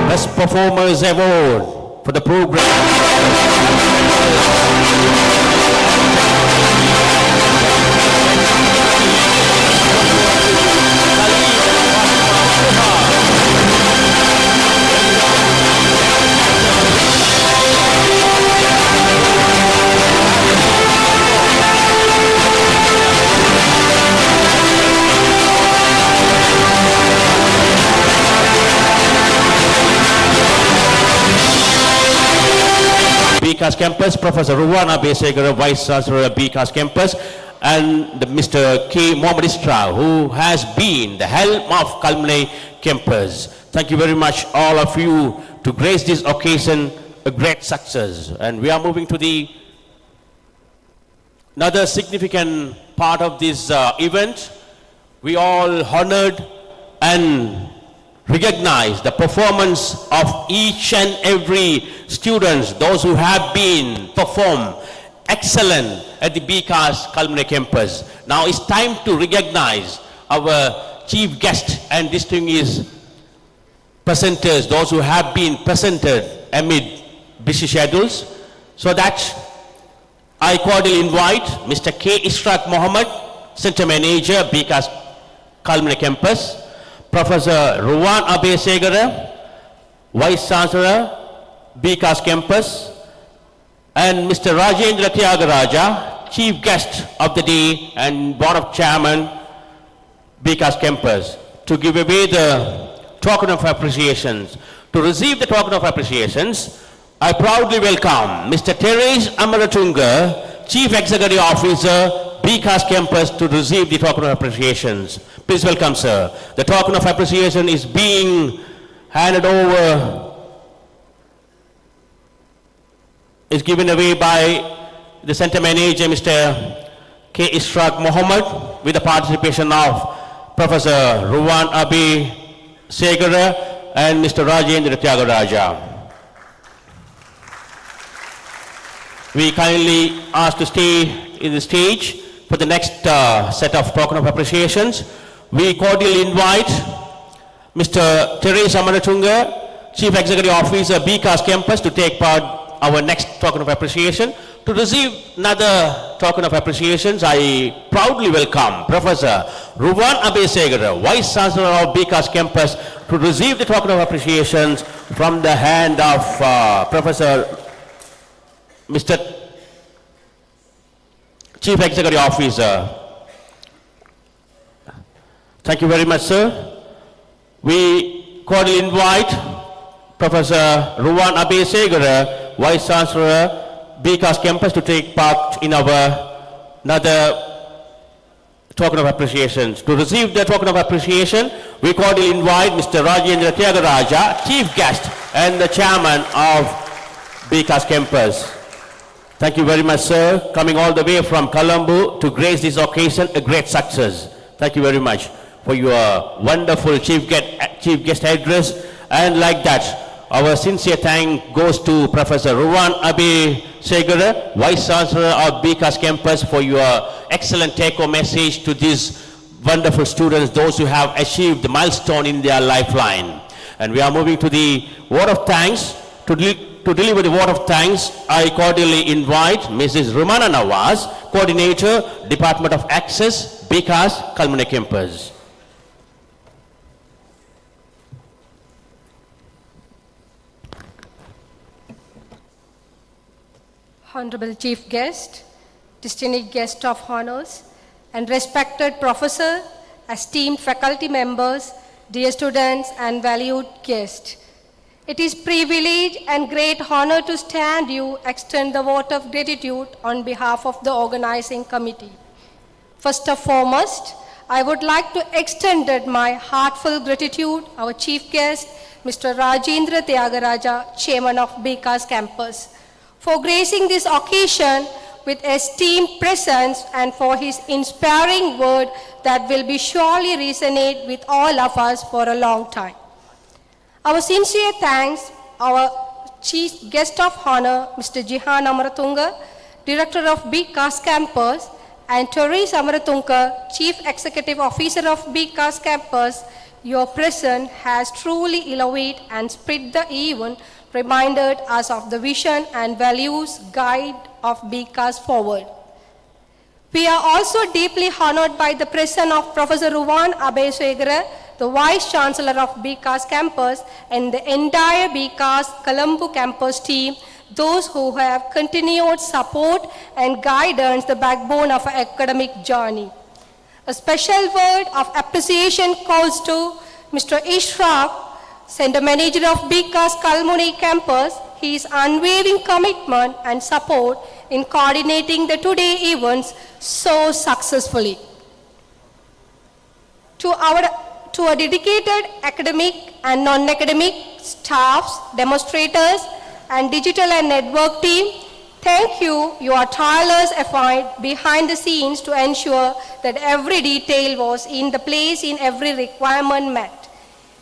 S1: Best Performers Award for the program. BCAS Campus, Professor Ruwana Besegara, Vice Chancellor of BCAS Campus, and Mr. K. Mohammad Istra, who has been the helm of Kalmane Campus. Thank you very much, all of you, to grace this occasion a great success. And we are moving to the another significant part of this event. We all honored and recognize the performance of each and every students, those who have been performed excellent at the BCAS Kalmane Campus. Now it's time to recognize our chief guest and distinguished presenters, those who have been presented amid busy schedules. So that I cordially invite Mr. K. Ishraq Mohammed, Center Manager, BCAS Kalmane Campus, Professor Ruwan Abesegara, Vice Chancellor, BCAS Campus, and Mr. Rajendra Tyagaraja, Chief Guest of the Day and Board of Chairman, BCAS Campus, to give away the token of appreciations. To receive the token of appreciations, I proudly welcome Mr. Teres Amaratunga, Chief Executive Officer, BCAS Campus, to receive the token of appreciations. Please welcome, sir. The token of appreciation is being handed over, is given away by the Center Manager, Mr. K. Ishraq Mohammed, with the participation of Professor Ruwan Abi Segara and Mr. Rajendra Tyagaraja. We kindly ask to stay in the stage for the next set of token of appreciations. We cordially invite Mr. Therese Amanatunga, Chief Executive Officer, BCAS Campus, to take part our next token of appreciation. To receive another token of appreciations, I proudly welcome Professor Ruwan Abesegara, Vice Chancellor of BCAS Campus, to receive the token of appreciations from the hand of Professor Mr. Chief Executive Officer. Thank you very much, sir. We cordially invite Professor Ruwan Abesegara, Vice Chancellor, BCAS Campus, to take part in our another token of appreciations. To receive the token of appreciation, we cordially invite Mr. Rajendra Tyagaraja, Chief Guest and the Chairman of BCAS Campus. Thank you very much, sir. Coming all the way from Colombo to grace this occasion, a great success. Thank you very much for your wonderful chief guest address. And like that, our sincere thank goes to Professor Ruwan Abesegara, Vice Chancellor of BCAS Campus, for your excellent take-home message to these wonderful students, those who have achieved the milestone in their lifeline. And we are moving to the word of thanks. To deliver the word of thanks, I cordially invite Mrs. Rumana Nawaz, Coordinator, Department of Access, BCAS, Kalmune Campus.
S5: Honorable Chief Guest, distinguished guest of honors, and respected professor, esteemed faculty members, dear students and valued guests. It is privilege and great honor to stand you extend the vote of gratitude on behalf of the organizing committee. First and foremost, I would like to extend my heartfelt gratitude our chief guest, Mr. Rajendra Tyagaraja, Chairman of BCAS Campus, for gracing this occasion with esteemed presence and for his inspiring word that will be surely resonate with all of us for a long time. Our sincere thanks, our chief guest of honor, Mr. Jehan Amaratunga, Director of BCAS Campus, and Therese Amaratunga, Chief Executive Officer of BCAS Campus. Your presence has truly elevated and spread the event, reminded us of the vision and values guide of BCAS forward. We are also deeply honored by the presence of Professor Ruwan Abesegara, the Vice Chancellor of BCAS Campus, and the entire BCAS Colombo campus team, those who have continued support and guidance, the backbone of our academic journey. A special word of appreciation goes to Mr. Ishraq, Center Manager of BCAS Kalmune Campus, his unwavering commitment and support in coordinating the today events so successfully. To our dedicated academic and non-academic staffs, demonstrators, and digital and network team, thank you, your tireless effort behind the scenes to ensure that every detail was in the place in every requirement met.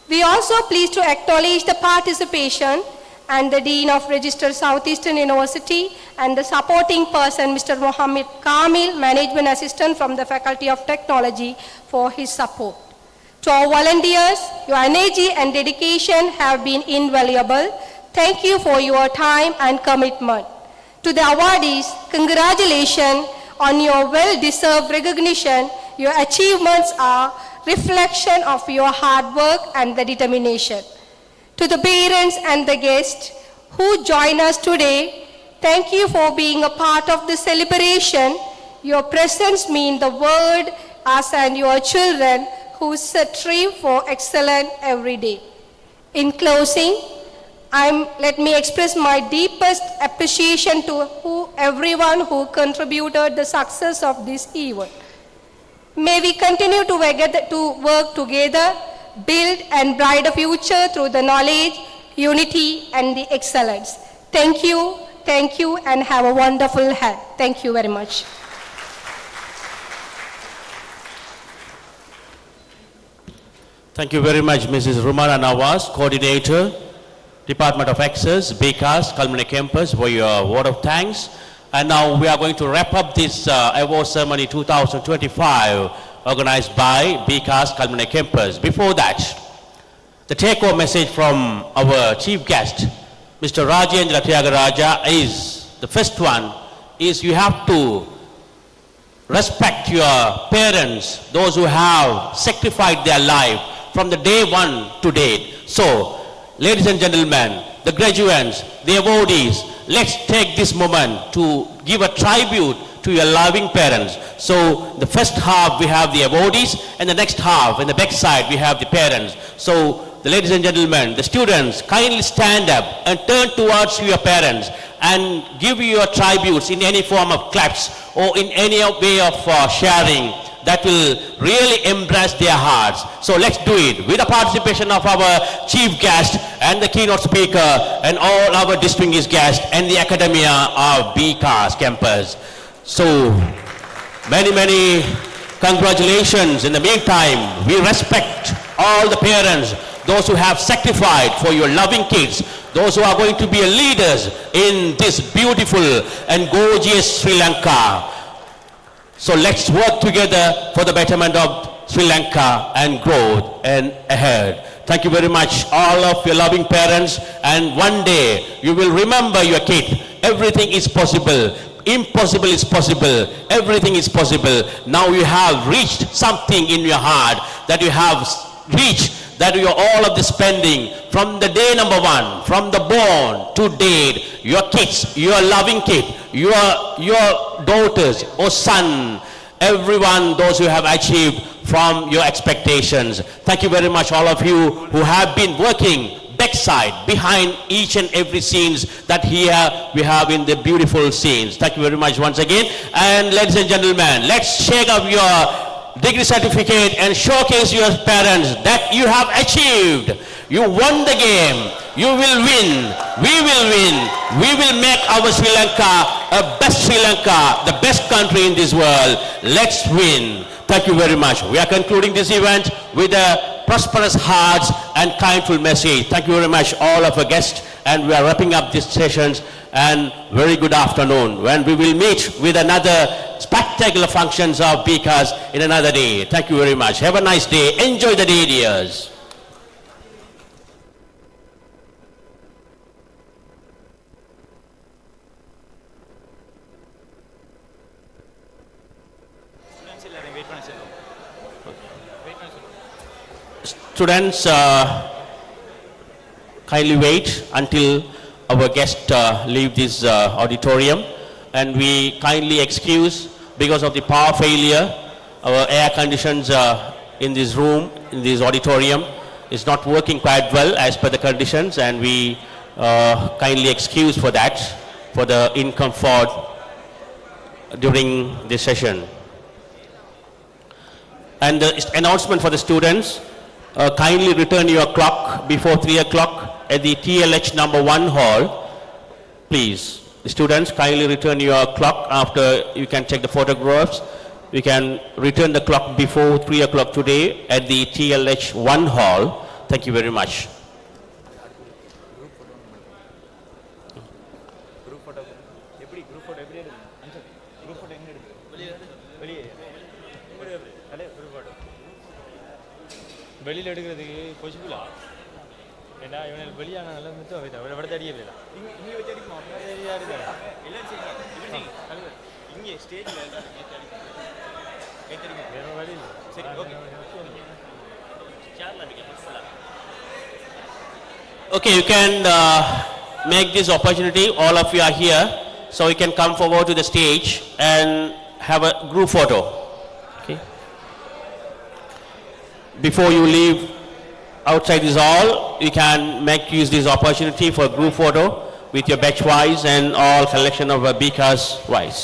S5: We also pleased to acknowledge the participation and the Dean of Registered Southeastern University and the supporting person, Mr. Mohammed Kamil, Management Assistant from the Faculty of Technology, for his support. To our volunteers, your energy and dedication have been invaluable. Thank you for your time and commitment. To the awardees, congratulations on your well-deserved recognition. Your achievements are reflection of your hard work and the determination. To the parents and the guests who join us today, thank you for being a part of the celebration. Your presence means the world, us and your children who strive for excellence every day. In closing, let me express my deepest appreciation to everyone who contributed the success of this event. May we continue to work together, build and brighten a future through the knowledge, unity, and the excellence. Thank you, and have a wonderful day. Thank you very much.
S1: Thank you very much, Mrs. Rumana Nawaz, Coordinator, Department of Access, BCAS, Kalmane Campus, for your word of thanks. And now we are going to wrap up this award ceremony 2025 organized by BCAS, Kalmane Campus. Before that, the take-home message from our chief guest, Mr. Rajendra Tyagaraja, is the first one is you have to respect your parents, those who have sacrificed their life from the day one to date. So, ladies and gentlemen, the graduates, the awardees, let's take this moment to give a tribute to your loving parents. So, the first half we have the awardees, and the next half, in the back side, we have the parents. So, the ladies and gentlemen, the students, kindly stand up and turn towards your parents and give your tributes in any form of claps or in any way of sharing that will really embrace their hearts. So let's do it with the participation of our chief guest and the keynote speaker and all our distinguished guests and the academia of BCAS campus. So many congratulations. In the meantime, we respect all the parents, those who have sacrificed for your loving kids, those who are going to be leaders in this beautiful and gorgeous Sri Lanka. So let's work together for the betterment of Sri Lanka and growth and ahead. Thank you very much, all of your loving parents, and one day you will remember your kid. Everything is possible. Impossible is possible. Everything is possible. Now you have reached something in your heart that you have reached, that you are all of the spending from the day number one, from the born to date, your kids, your loving kid, your daughters or son, everyone, those who have achieved from your expectations. Thank you very much, all of you who have been working backside, behind each and every scenes that here we have in the beautiful scenes. Thank you very much once again. And ladies and gentlemen, let's shake up your degree certificate and showcase your parents that you have achieved. You won the game. You will win. We will win. We will make our Sri Lanka a best Sri Lanka, the best country in this world. Let's win. Thank you very much. We are concluding this event with a prosperous hearts and kindful message. Thank you very much, all of our guests, and we are wrapping up these sessions. And very good afternoon, when we will meet with another spectacular functions of BCAS in another day. Thank you very much. Have a nice day. Enjoy the day, dears. Students, kindly wait until our guests leave this auditorium, and we kindly excuse because of the power failure. Our air conditions in this room, in this auditorium, is not working quite well as per the conditions, and we kindly excuse for that, for the discomfort during this session. And the announcement for the students, kindly return your clock before 3 o'clock at the TLH number 1 hall. Please, the students, kindly return your clock after you can take the photographs. You can return the clock before 3 o'clock today at the TLH 1 hall. Thank you very much.
S6: வெளியில் எடுக்கிறதுக்கு பொசிபிளா ஏன்னா இவனை வெளியான நல்ல மித்தம் வைத்தா இவனை விட தடியே இல்லை இங்கே வச்சு அடிக்குமா இங்கே ஸ்டேஜில் வேறு வழி இல்லை சரி
S1: Okay, you can make this opportunity. All of you are here, so you can come forward to the stage and have a group photo. Okay. Before you leave outside this hall, you can use this opportunity for a group photo with your batch wise and all collection of BCAS wise.